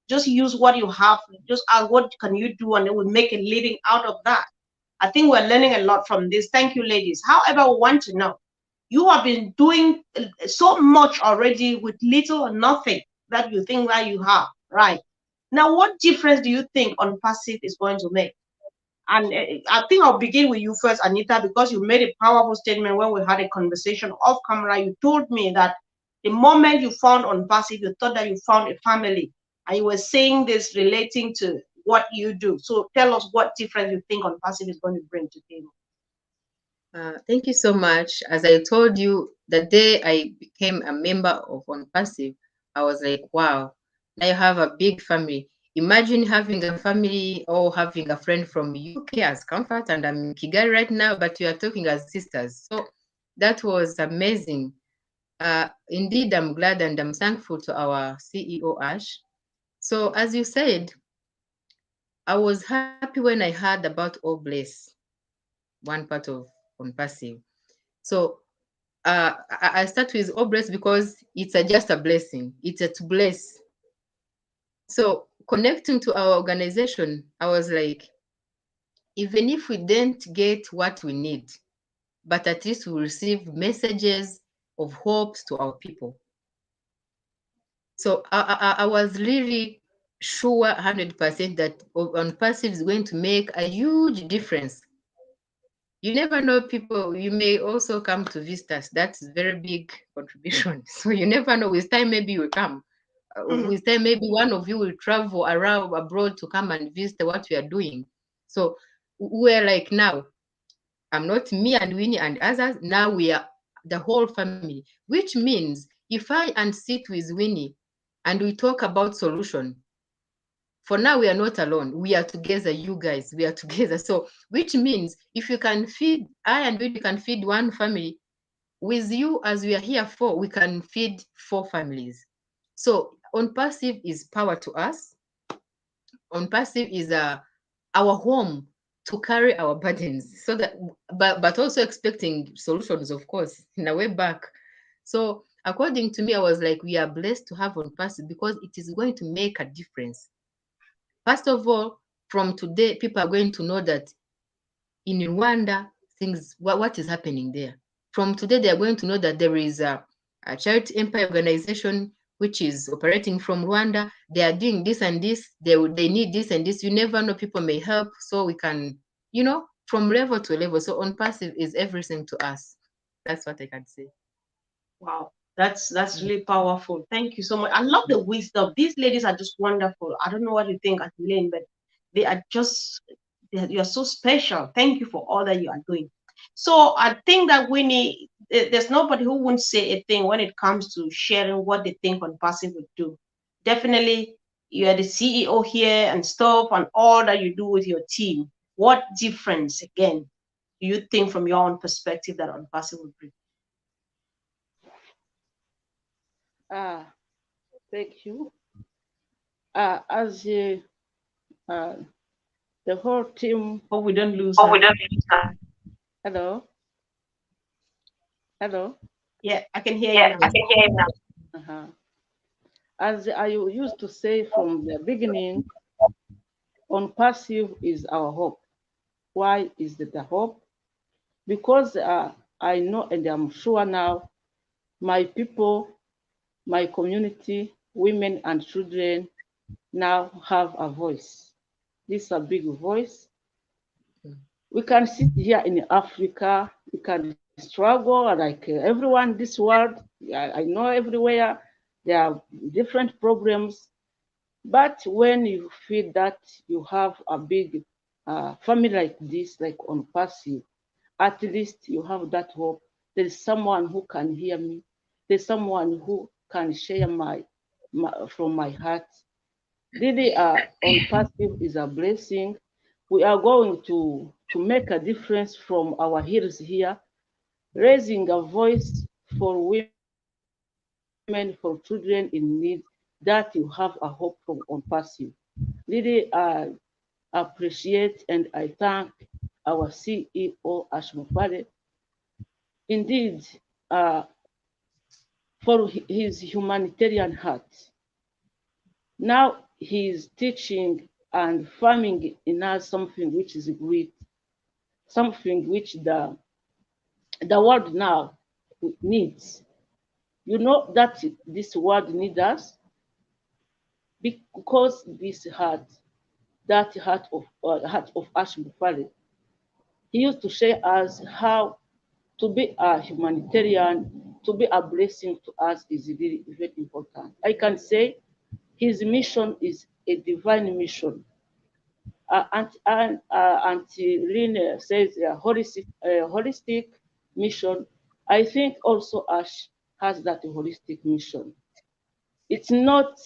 Just use what you have, just ask what can you do, and then we make a living out of that. I think we're learning a lot from this. Thank you, ladies. However, we want to know, you have been doing so much already with little or nothing that you think that you have, right? Now, what difference do you think Onpassive is going to make? And I think I'll begin with you first, Anita, because you made a powerful statement when we had a conversation off camera. You told me that the moment you found Onpassive, you thought that you found a family. And you were saying this relating to what you do. So tell us what difference you think Onpassive is going to bring to the table. Thank you so much. As I told you, the day I became a member of Onpassive, I was like, wow, now you have a big family. imagine having a family or having a friend from UK as Comfort, and I'm in Kigali right now, but we are talking as sisters. So that was amazing. Indeed, I'm glad and I'm thankful to our CEO, Ash. So as you said, I was happy when I heard about All Bless, one part of Onpassive. So I start with All Bless because it's just a blessing. It's a to bless. So connecting to our organization, I was like, even if we didn't get what we need, but at least we receive messages of hopes to our people. So I was really sure 100% that Onpassive is going to make a huge difference. You never know, people, you may also come to visit us. That's a very big contribution. So you never know, with time maybe you will come. With time maybe one of you will travel around abroad to come and visit what we are doing. So we're like, now, I'm not me and Winnie and others. Now we are the whole family, which means if I and sit with Winnie and we talk about solution, for now we are not alone. We are together, you guys. We are together. So which means if you can feed, I and Winnie can feed one family, with you as we are here for, we can feed 4 families. So Onpassive is power to us. Onpassive is our home to carry our burdens, so that, but also expecting solutions, of course, in a way back. So according to me, I was like, we are blessed to have Onpassive because it is going to make a difference. First of all, from today, people are going to know that in Rwanda, things, what is happening there. From today, they are going to know that there is a charity empire organization which is operating from Rwanda. They are doing this and this. They need this and this. You never know, people may help. So we can, from level to level. So Onpassive is everything to us. That's what I can say. Wow, that's really powerful. Thank you so much. I love the wisdom. These ladies are just wonderful. I don't know what you think, Adeline, but they are just you are so special. Thank you for all that you are doing. So I think that there's nobody who wouldn't say a thing when it comes to sharing what they think Onpassive would do. Definitely, you are the CEO here and stuff, and all that you do with your team. What difference, again, do you think from your own perspective that Onpassive would bring? Thank you. As the whole team. Hope we don't lose her. Hello. Hello. Yeah, I can hear you now. I can hear you now. As I used to say from the beginning, Onpassive is our hope. Why is it a hope? Because I know and I'm sure now my people, my community, women and children now have a voice. This is a big voice. We can sit here in Africa, we can struggle like everyone this world. I know everywhere there are different problems, but when you feel that you have a big family like this, like Onpassive, at least you have that hope. There is someone who can hear me. There's someone who can share from my heart. Really, Onpassive is a blessing. We are going to make a difference from our hills here, raising a voice for women, for children in need, that you have a hope from Onpassive. Really, appreciate and I thank our CEO, Ashmufale, indeed, uh, for his humanitarian heart. Now he is teaching and farming in us something which is great, something which the world now needs. You know that this world needs us because this heart, that heart of Ashim Mufale, he used to share us how to be a humanitarian, to be a blessing to us is really very important. I can say his mission is a divine mission. Auntie Lynn says holistic mission. I think also Ash has that holistic mission. It's not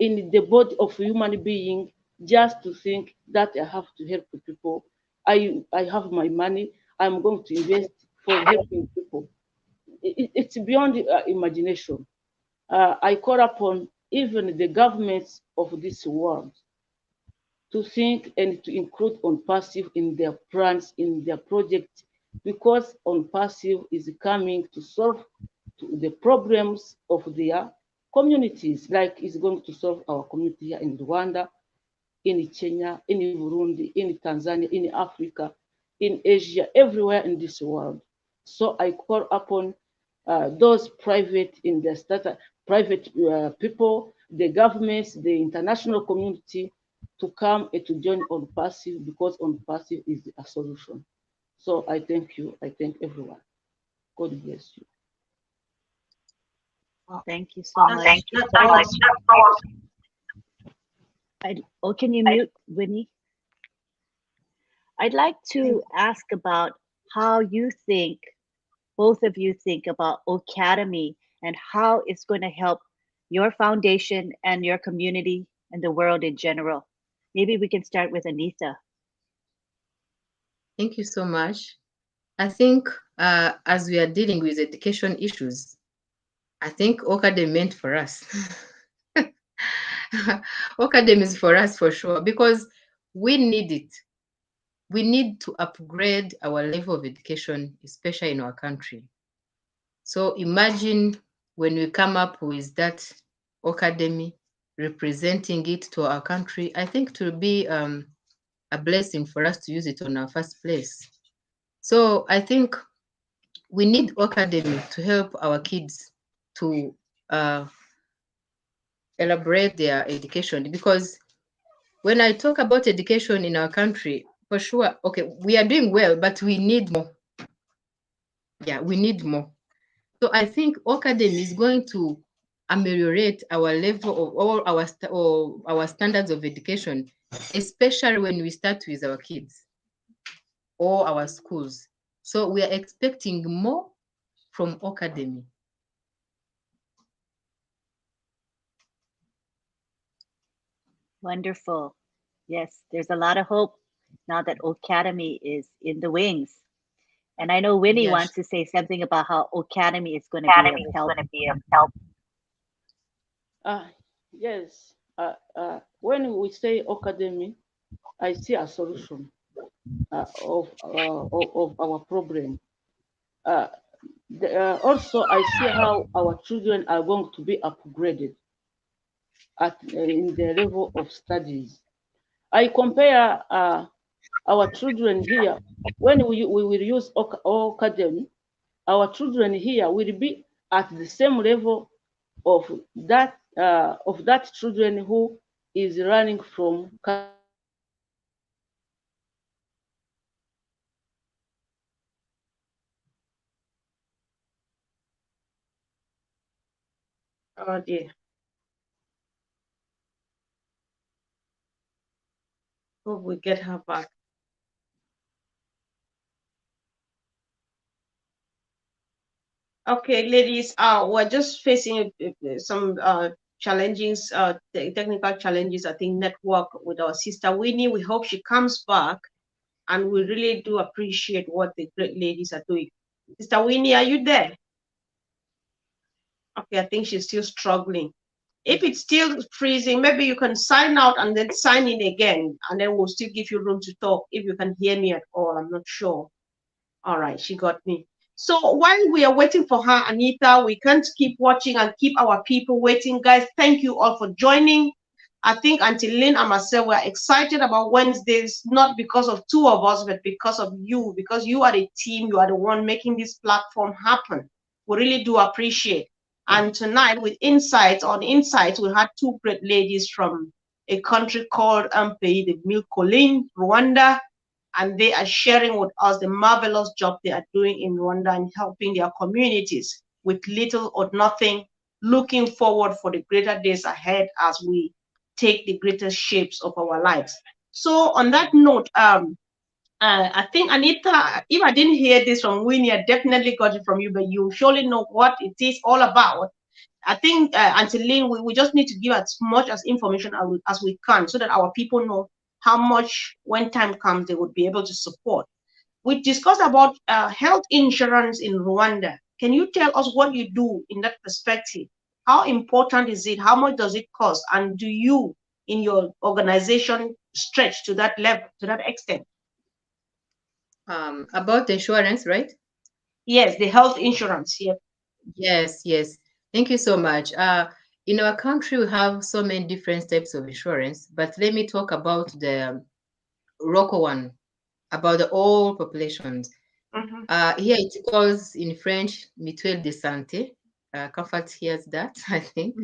in the body of a human being just to think that I have to help people. I have my money. I'm going to invest for helping people. It's beyond imagination. I call upon even the governments of this world to think and to include Onpassive in their plans, in their projects, because Onpassive is coming to solve the problems of their communities, like it's going to solve our community here in Rwanda, in Kenya, in Burundi, in Tanzania, in Africa, in Asia, everywhere in this world. So I call upon those private investors, private people, the governments, the international community to come and to join Onpassive, because Onpassive is a solution. So I thank you. I thank everyone. God bless you. Thank you so much. Oh, can you mute, Winnie? I'd like to ask about how you think, both of you think about Academy and how it's going to help your foundation and your community and the world in general. Maybe we can start with Anitha. Thank you so much. I think as we are dealing with education issues, I think Academy meant for us. Academy is for us for sure, because we need it. We need to upgrade our level of education, especially in our country. So imagine when we come up with that Academy, representing it to our country, I think it will be a blessing for us to use it on our first place. So I think we need Academy to help our kids to elaborate their education, because when I talk about education in our country, for sure, okay, we are doing well, but we need more. Yeah, we need more. So I think Academy is going to ameliorate our level of all our standards of education, especially when we start with our kids or our schools. So we are expecting more from Academy. Wonderful. Yes, there's a lot of hope now that Academy is in the wings. And I know Winnie Yes. wants to say something about how Academy is going to be of help. Yes. When we say Academy, I see a solution of our problem. Also, I see how our children are going to be upgraded in the level of studies. I compare our children here, when we will use Academy, our children here will be at the same level of that children who is running from Oh dear. Hope we get her back. Okay, ladies, we're just facing some challenges, technical challenges, I think, network with our sister Winnie. We hope she comes back, and we really do appreciate what the great ladies are doing. Sister Winnie, are you there? Okay, I think she's still struggling. If it's still freezing, maybe you can sign out and then sign in again, and then we'll still give you room to talk if you can hear me at all. I'm not sure. All right, she got me. So while we are waiting for her, Anitha, we can't keep watching and keep our people waiting. Guys, thank you all for joining. I think Auntie Lynn and myself were excited about Wednesdays, not because of two of us, but because of you, because you are the team, you are the one making this platform happen. We really do appreciate. And tonight with Insights, we had two great ladies from a country called Pays de Mille Collines, Rwanda, and they are sharing with us the marvelous job they are doing in Rwanda and helping their communities with little or nothing, looking forward for the greater days ahead as we take the greatest shapes of our lives. So on that note, I think, Anitha, if I didn't hear this from Winnie, I definitely got it from you, but you surely know what it is all about. I think until Lynn, we just need to give as much as information as we can so that our people know how much when time comes they would be able to support. We discussed about health insurance in Rwanda. Can you tell us what you do in that perspective? How important is it? How much does it cost? And do you, in your organization, stretch to that level, to that extent? About insurance, right? Yes, the health insurance. Yep. Yes, yes. Thank you so much. In our country, we have so many different types of insurance, but let me talk about the local one, about the all populations. Here it calls in French mutuelle de santé. Comfort hears that, I think.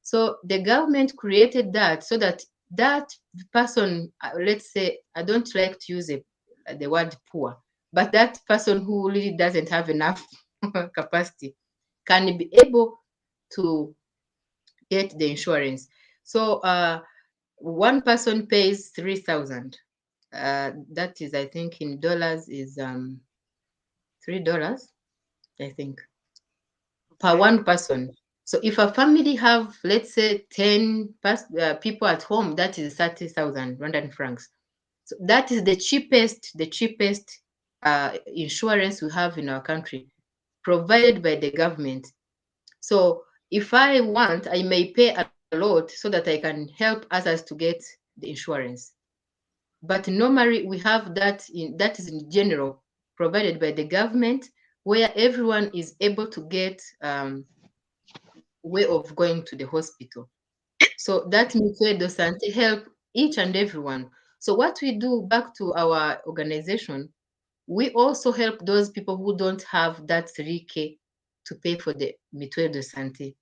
So the government created that so that that person, let's say, I don't like to use the word poor, but that person who really doesn't have enough capacity can be able to get the insurance. So one person pays 3,000. That is, I think, in dollars is $3, I think, per one person. So if a family have, let's say, 10 people at home, that is 30,000 Rwandan francs. So that is the cheapest insurance we have in our country, provided by the government. So if I want, I may pay a lot so that I can help others to get the insurance. But normally we have that that is in general provided by the government, where everyone is able to get way of going to the hospital. So that mutuelle de santé help each and everyone. So what we do, back to our organization, we also help those people who don't have that 3K to pay for the mutuelle de santé.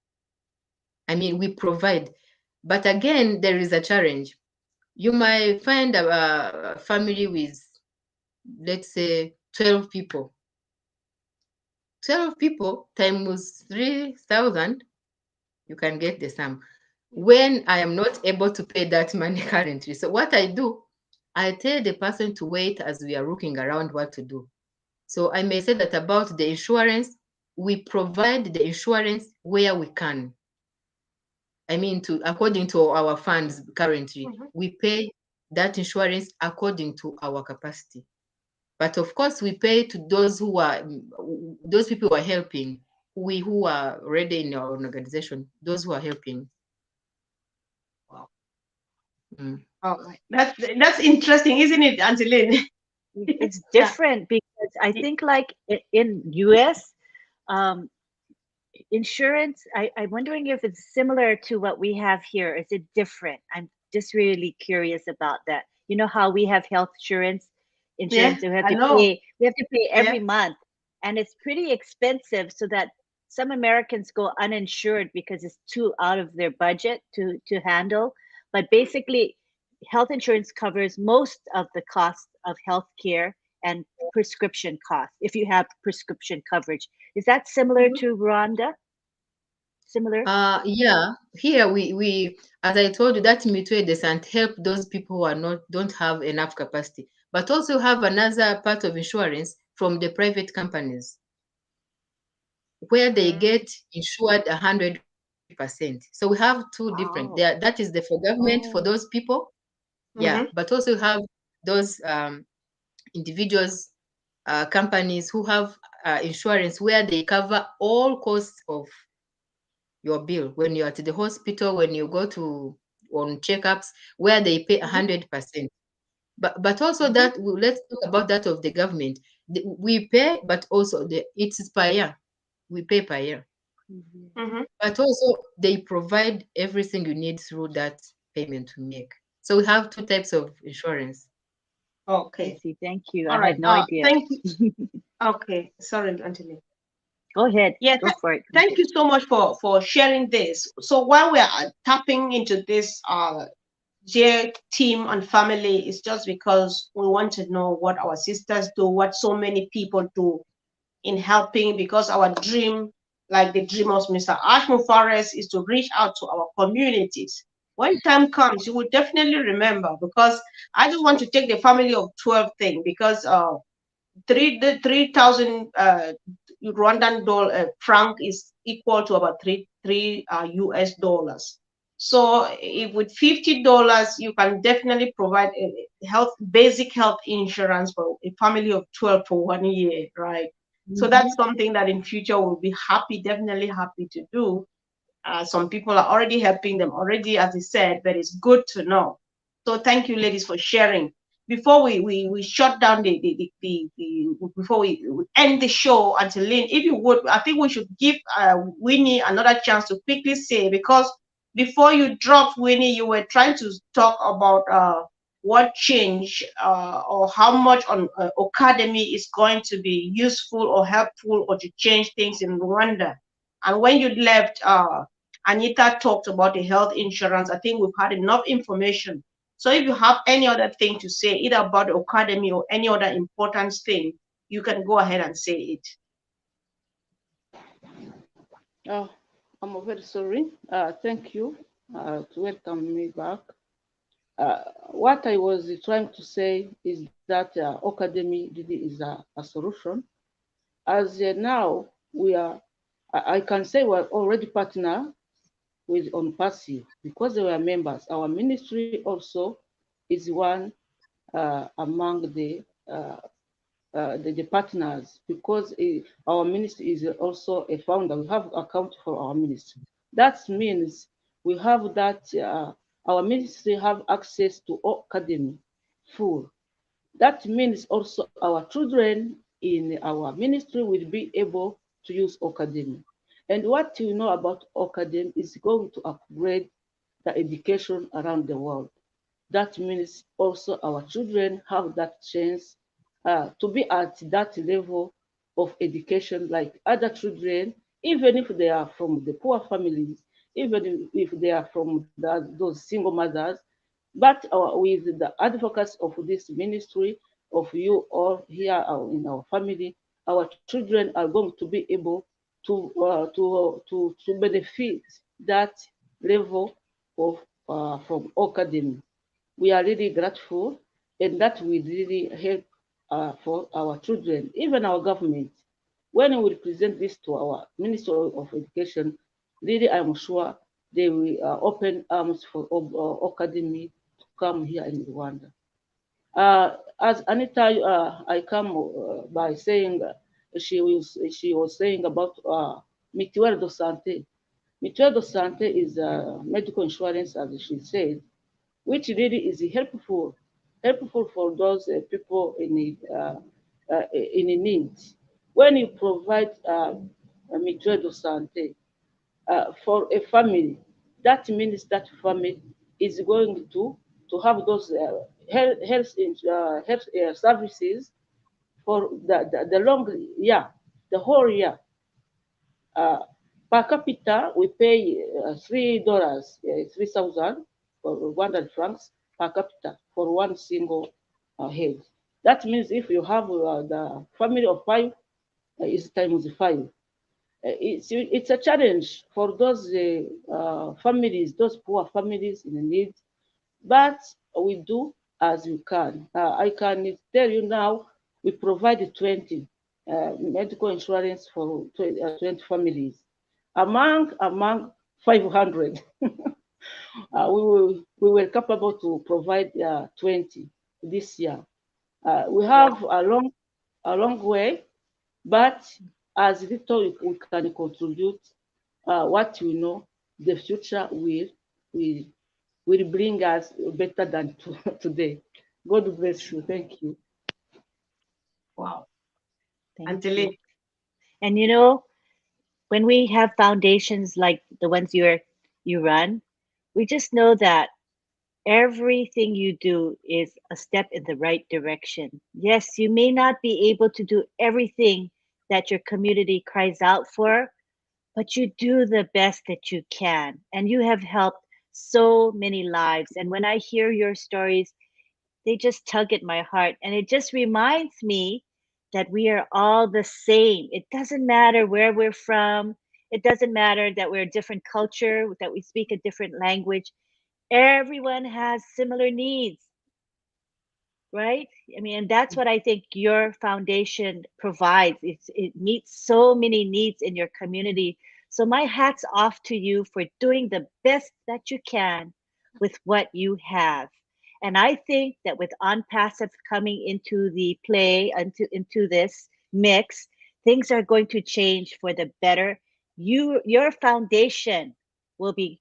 I mean, we provide, but again, there is a challenge. You might find a family with, let's say, 12 people. 12 people times 3,000, you can get the sum. When I am not able to pay that money currently, so what I do, I tell the person to wait as we are looking around what to do. So I may say that about the insurance, we provide the insurance where we can. I mean, according to our funds currently, we pay that insurance according to our capacity. But of course, we pay to those those people who are helping, who are already in our organization, those who are helping. Wow. Oh, that's interesting, isn't it, Angeline? It's different because I think like in US, insurance, I'm wondering if it's similar to what we have here. Is it different? I'm just really curious about that. You know how we have health insurance, Yeah, we have I to know. pay, every month, and it's pretty expensive, so that some Americans go uninsured because it's too out of their budget to handle. But basically, health insurance covers most of the cost of health care and prescription costs if you have prescription coverage. Is that similar to Rwanda? Similar? Yeah. Here we as I told you, that mutuelle de santé help those people who are don't have enough capacity, but also have another part of insurance from the private companies where they get insured 100%. So we have two different. There, that is the for government for those people. Yeah, but also you have those individuals, companies who have insurance where they cover all costs of your bill when you're at the hospital, when you go to on checkups, where they pay 100%. But also that let's talk about that of the government. We pay, but also it's per year. We pay per year. But also they provide everything you need through that payment to make. So we have two types of insurance. Okay. I see. Thank you. All I right. had no idea. Thank you. Okay. Sorry, Anthony. Go ahead. Yeah. Go for it. Thank you so much for sharing this. So while we are tapping into this dear team and family, it's just because we want to know what our sisters do, what so many people do in helping, because our dream, like the dream of Mr. Ashmo Forest, is to reach out to our communities. When time comes, you will definitely remember, because I just want to take the family of 12 thing, because 3,000 Rwandan dollar franc is equal to about three US dollars. So if with $50, you can definitely provide a basic health insurance for a family of 12 for 1 year, right? So that's something that in future we'll be definitely happy to do. Some people are already helping them already, as I said, but it's good to know. So thank you, ladies, for sharing. Before we shut down before we end the show, Angeline, if you would, I think we should give Winnie another chance to quickly say, because before you dropped, Winnie, you were trying to talk about what change or how much on academy is going to be useful or helpful or to change things in Rwanda. And when you left, Anita talked about the health insurance. I think we've had enough information. So if you have any other thing to say, either about the academy or any other important thing, you can go ahead and say it. Oh, I'm very sorry. Thank you to welcome me back. What I was trying to say is that academy really is a solution. As now we are, I can say we're already partner with Onpassive because they were members. Our ministry also is one among the partners because our ministry is also a founder. We have account for our ministry. That means we have that our ministry have access to academy full. That means also our children in our ministry will be able to use academy. And what you know about academy is going to upgrade the education around the world. That means also our children have that chance to be at that level of education like other children, even if they are from the poor families, even if they are from those single mothers. But with the advocacy of this ministry, of you all here in our family, our children are going to be able to benefit that level of from academy. We are really grateful, and that will really help for our children, even our government. When we present this to our Minister of Education, really I'm sure they will open arms for academy to come here in Rwanda. As Anita, I come by saying she was saying about mutuelle de santé. Mutuelle de santé is medical insurance, as she said, which really is helpful for those people in need. When you provide a mutuelle de santé for a family, that means that family is going to have those health services for the long year, the whole year. Uh, Per capita, we pay $3, 3,000 for 100 francs per capita for one single head. That means if you have the family of five, it's times five. It's a challenge for those families, those poor families in need, but we do as we can. I can tell you now, we provide 20 medical insurance for 20 families among 500. We were capable to provide 20 this year. We have a long way, but as little we can contribute, what we know, the future will will bring us better than today. God bless you. Thank you. Wow. Thank Angeline. you. And you know, when we have foundations like the ones you run, we just know that everything you do is a step in the right direction. Yes, you may not be able to do everything that your community cries out for, but you do the best that you can. And you have helped so many lives. And when I hear your stories, they just tug at my heart. And it just reminds me that we are all the same. It doesn't matter where we're from. It doesn't matter that we're a different culture, that we speak a different language. Everyone has similar needs. right? I mean, and that's what I think your foundation provides. It meets so many needs in your community. So my hat's off to you for doing the best that you can with what you have. And I think that with Onpassive coming into the play, into this mix, things are going to change for the better. Your foundation will be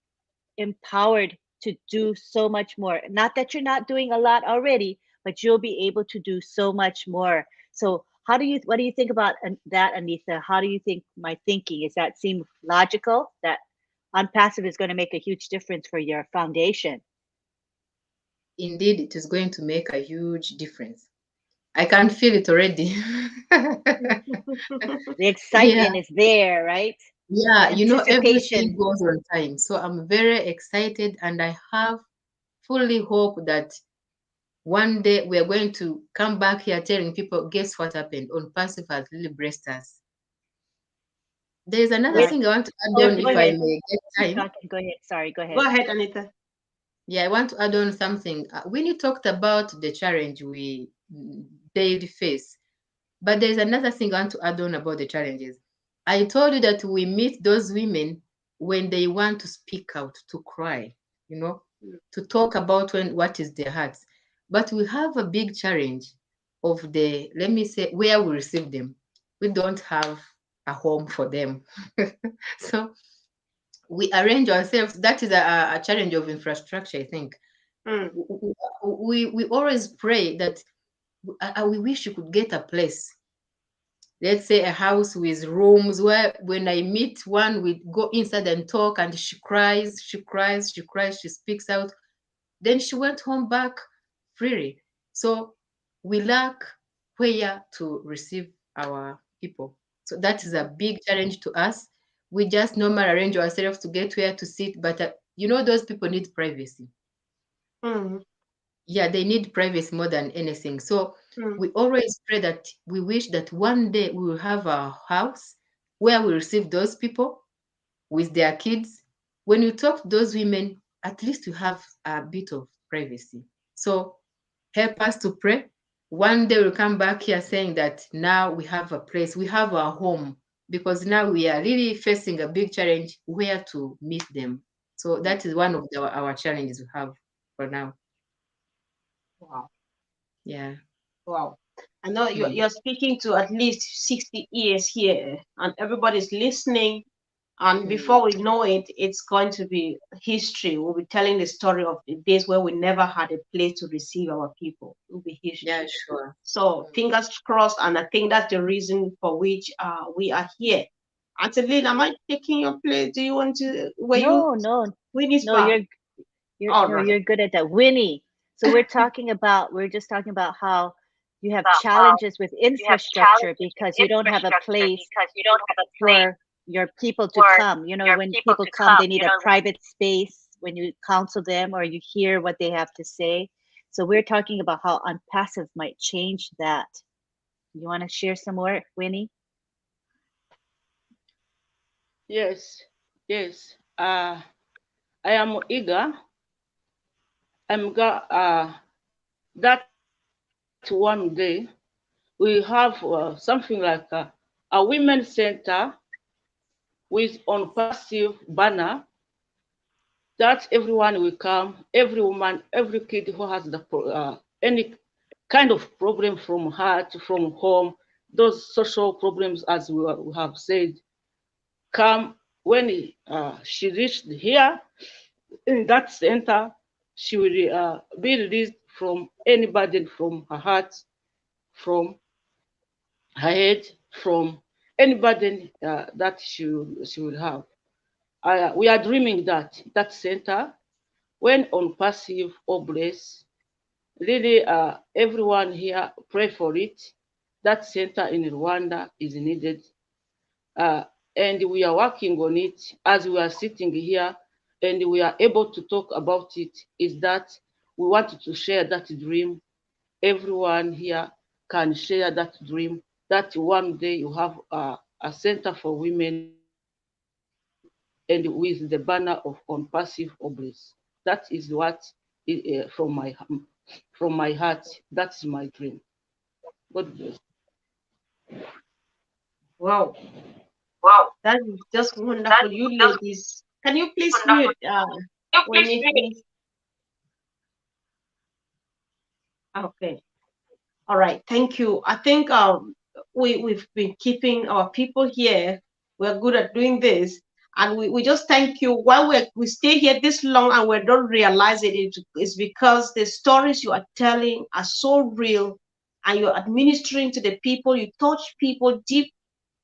empowered to do so much more. Not that you're not doing a lot already, but you'll be able to do so much more. So what do you think about that, Anitha? How do you think my thinking? Does that seem logical that Onpassive is going to make a huge difference for your foundation? Indeed, it is going to make a huge difference. I can feel it already. The Yeah, excitement is there, right? The yeah, everything anticipation. goes on time. So I'm very excited, and I have fully hope that one day we are going to come back here telling people, guess what happened? Onpassive has really blessed us. There is another With thing I want to add Yeah, on go if I ahead. may get keep time. talking. Go ahead. Sorry, go Go ahead. ahead, Anita. Yeah, I want to add on something. When you talked about the challenge we daily face, but there's another thing I want to add on about the challenges. I told you that we meet those women when they want to speak out, to cry, you know, to talk about what is their hearts. But we have a big challenge of let me say, where we receive them. We don't have a home for them. So we arrange ourselves. That is a challenge of infrastructure, I think. Mm. We always pray that we wish you could get a place, let's say a house with rooms where when I meet one, we go inside and talk, and she cries, she cries, she cries, she speaks out. Then she went home back freely. So we lack where to receive our people. So that is a big challenge to us. We just normally arrange ourselves to get where to sit, but those people need privacy. Mm. Yeah, they need privacy more than anything. So Mm. we always pray that we wish that one day we will have a house where we receive those people with their kids. When you talk to those women, at least you have a bit of privacy. So help us to pray. One day we'll come back here saying that now we have a place, we have our home, because now we are really facing a big challenge where to meet them. So that is one of our challenges we have for now. Wow. Yeah. Wow. I know Mm. you're speaking to at least 60 years here, and everybody's listening. And Mm. before we know it, it's going to be history. We'll be telling the story of the days where we never had a place to receive our people. It will be Yeah, history. sure. So Mm. fingers crossed, and I think that's the reason for which we are here. Anteline, am I taking your place? Do you want to? Were you No, no, Winnie's no. part? All right. You're good at that, Winnie. So we're just talking about how you have challenges with infrastructure because you don't have a place for your people to come. You know, when people come, they need a private space when you counsel them or you hear what they have to say. So we're talking about how Unpassive might change that. You want to share some more, Winnie? Yes, yes. I am eager. That one day we have something like a women's center with on passive banner that everyone will come, every woman, every kid who has any kind of problem from heart, from home, those social problems, as we have said, come when she reached here in that center, she will be released from any burden from her heart, from her head, from any burden that she will have. We are dreaming that that center, when on passive or bless, really everyone here pray for it. That center in Rwanda is needed. Uh, and we are working on it as we are sitting here and we are able to talk about it. Is that we want to share that dream. Everyone here can share that dream that one day you have a center for women and with the banner of on passive obelisk. That is what we are working on. from my heart. That's my dream. God bless. Wow, Wow, that is just wonderful. that's You just ladies, can you please wonderful. mute You please Winnie, read. please? Okay. All right. Thank you. I think we've been keeping our people here. We're good at doing this. And we just thank you. While we stay here this long and we don't realize it's because the stories you are telling are so real and you're administering to the people. You touch people deep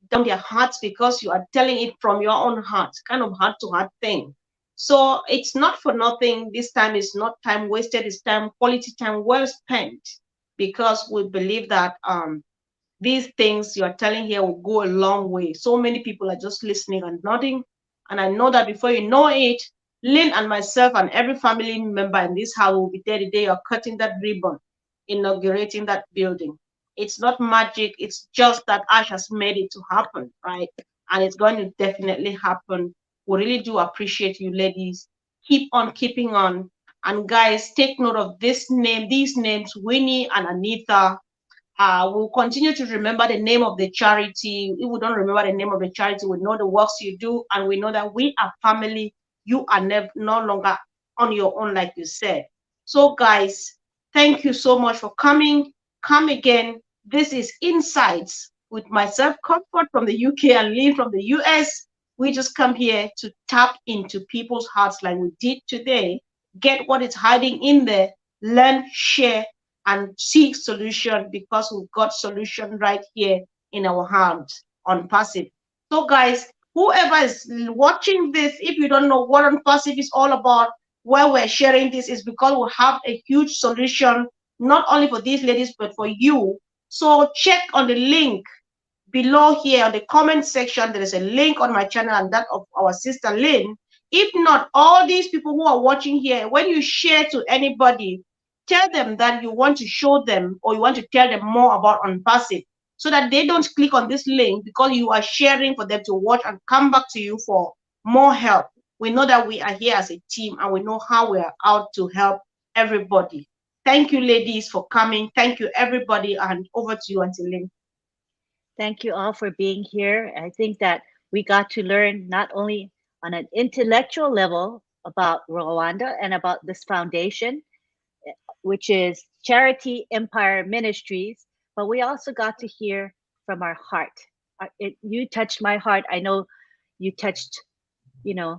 down their hearts because you are telling it from your own heart, kind of heart to heart thing. So it's not for nothing. This time is not time wasted, it's time, quality time well spent, because we believe that these things you are telling here will go a long way. So many people are just listening and nodding. And I know that before you know it, Lynn and myself and every family member in this house will be there the day you're cutting that ribbon, inaugurating that building. It's not magic, it's just that Ash has made it to happen, right? And it's going to definitely happen. We really do appreciate you, ladies. Keep on keeping on. And guys, take note of these names, Winnie and Anitha. We'll continue to remember the name of the charity. If we don't remember the name of the charity, we know the works you do, and we know that we are family. You are no longer on your own, like you said. So, guys, thank you so much for coming. Come again. This is Insights with myself, Comfort from the UK and Lee from the US. We just come here to tap into people's hearts like we did today. Get what is hiding in there, learn, share, and seek solution, because we've got solution right here in our hands on Passive. So guys, whoever is watching this, if you don't know what on Passive is all about, why we're sharing this is because we have a huge solution, not only for these ladies, but for you. So check on the link below here on the comment section. There is a link on my channel and that of our sister Lynn. If not, all these people who are watching here, when you share to anybody, tell them that you want to show them or you want to tell them more about Onpassive, so that they don't click on this link, because you are sharing for them to watch and come back to you for more help. We know that we are here as a team and we know how we are out to help everybody. Thank you, ladies, for coming. Thank you, everybody, and over to you, Auntie Lynn. Thank you all for being here. I think that we got to learn not only on an intellectual level about Rwanda and about this foundation, which is Charity Empire Ministries, but we also got to hear from our heart. You touched my heart. I know you touched,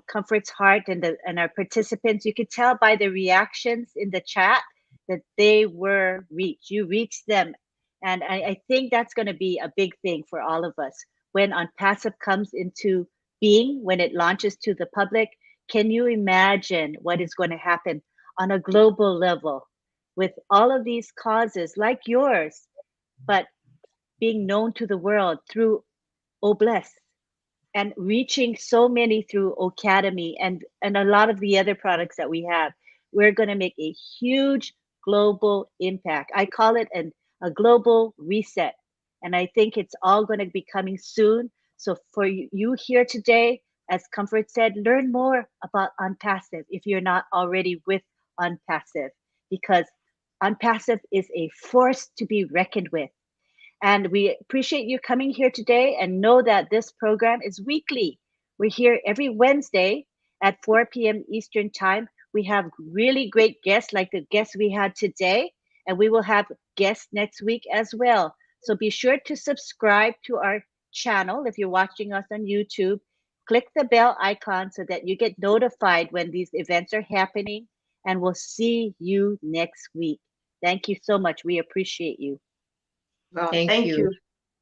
Comfort's heart and our participants. You could tell by the reactions in the chat that they were reached. You reached them. And I think that's going to be a big thing for all of us. When Onpassive comes into being, when it launches to the public, can you imagine what is going to happen on a global level with all of these causes like yours, but being known to the world through Obless and reaching so many through Academy and a lot of the other products that we have? We're going to make a huge global impact. I call it a global reset. And I think it's all going to be coming soon. So for you here today, as Comfort said, learn more about Onpassive if you're not already with Onpassive, because Onpassive is a force to be reckoned with. And we appreciate you coming here today, and know that this program is weekly. We're here every Wednesday at 4 p.m. Eastern Time. We have really great guests like the guests we had today, and we will have guests next week as well. So be sure to subscribe to our channel if you're watching us on YouTube. Click the bell icon so that you get notified when these events are happening, and we'll see you next week. Thank you so much. We appreciate you. Well, Thank you.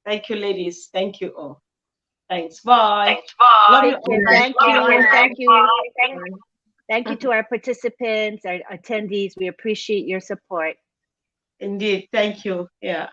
Thank you, ladies. Thank you all. Thanks. Bye. Thanks. Bye. Love you Take care. all. Thank you. Thank you. Bye. Thank you to our participants, our attendees. We appreciate your support. Indeed. Thank you. Yeah.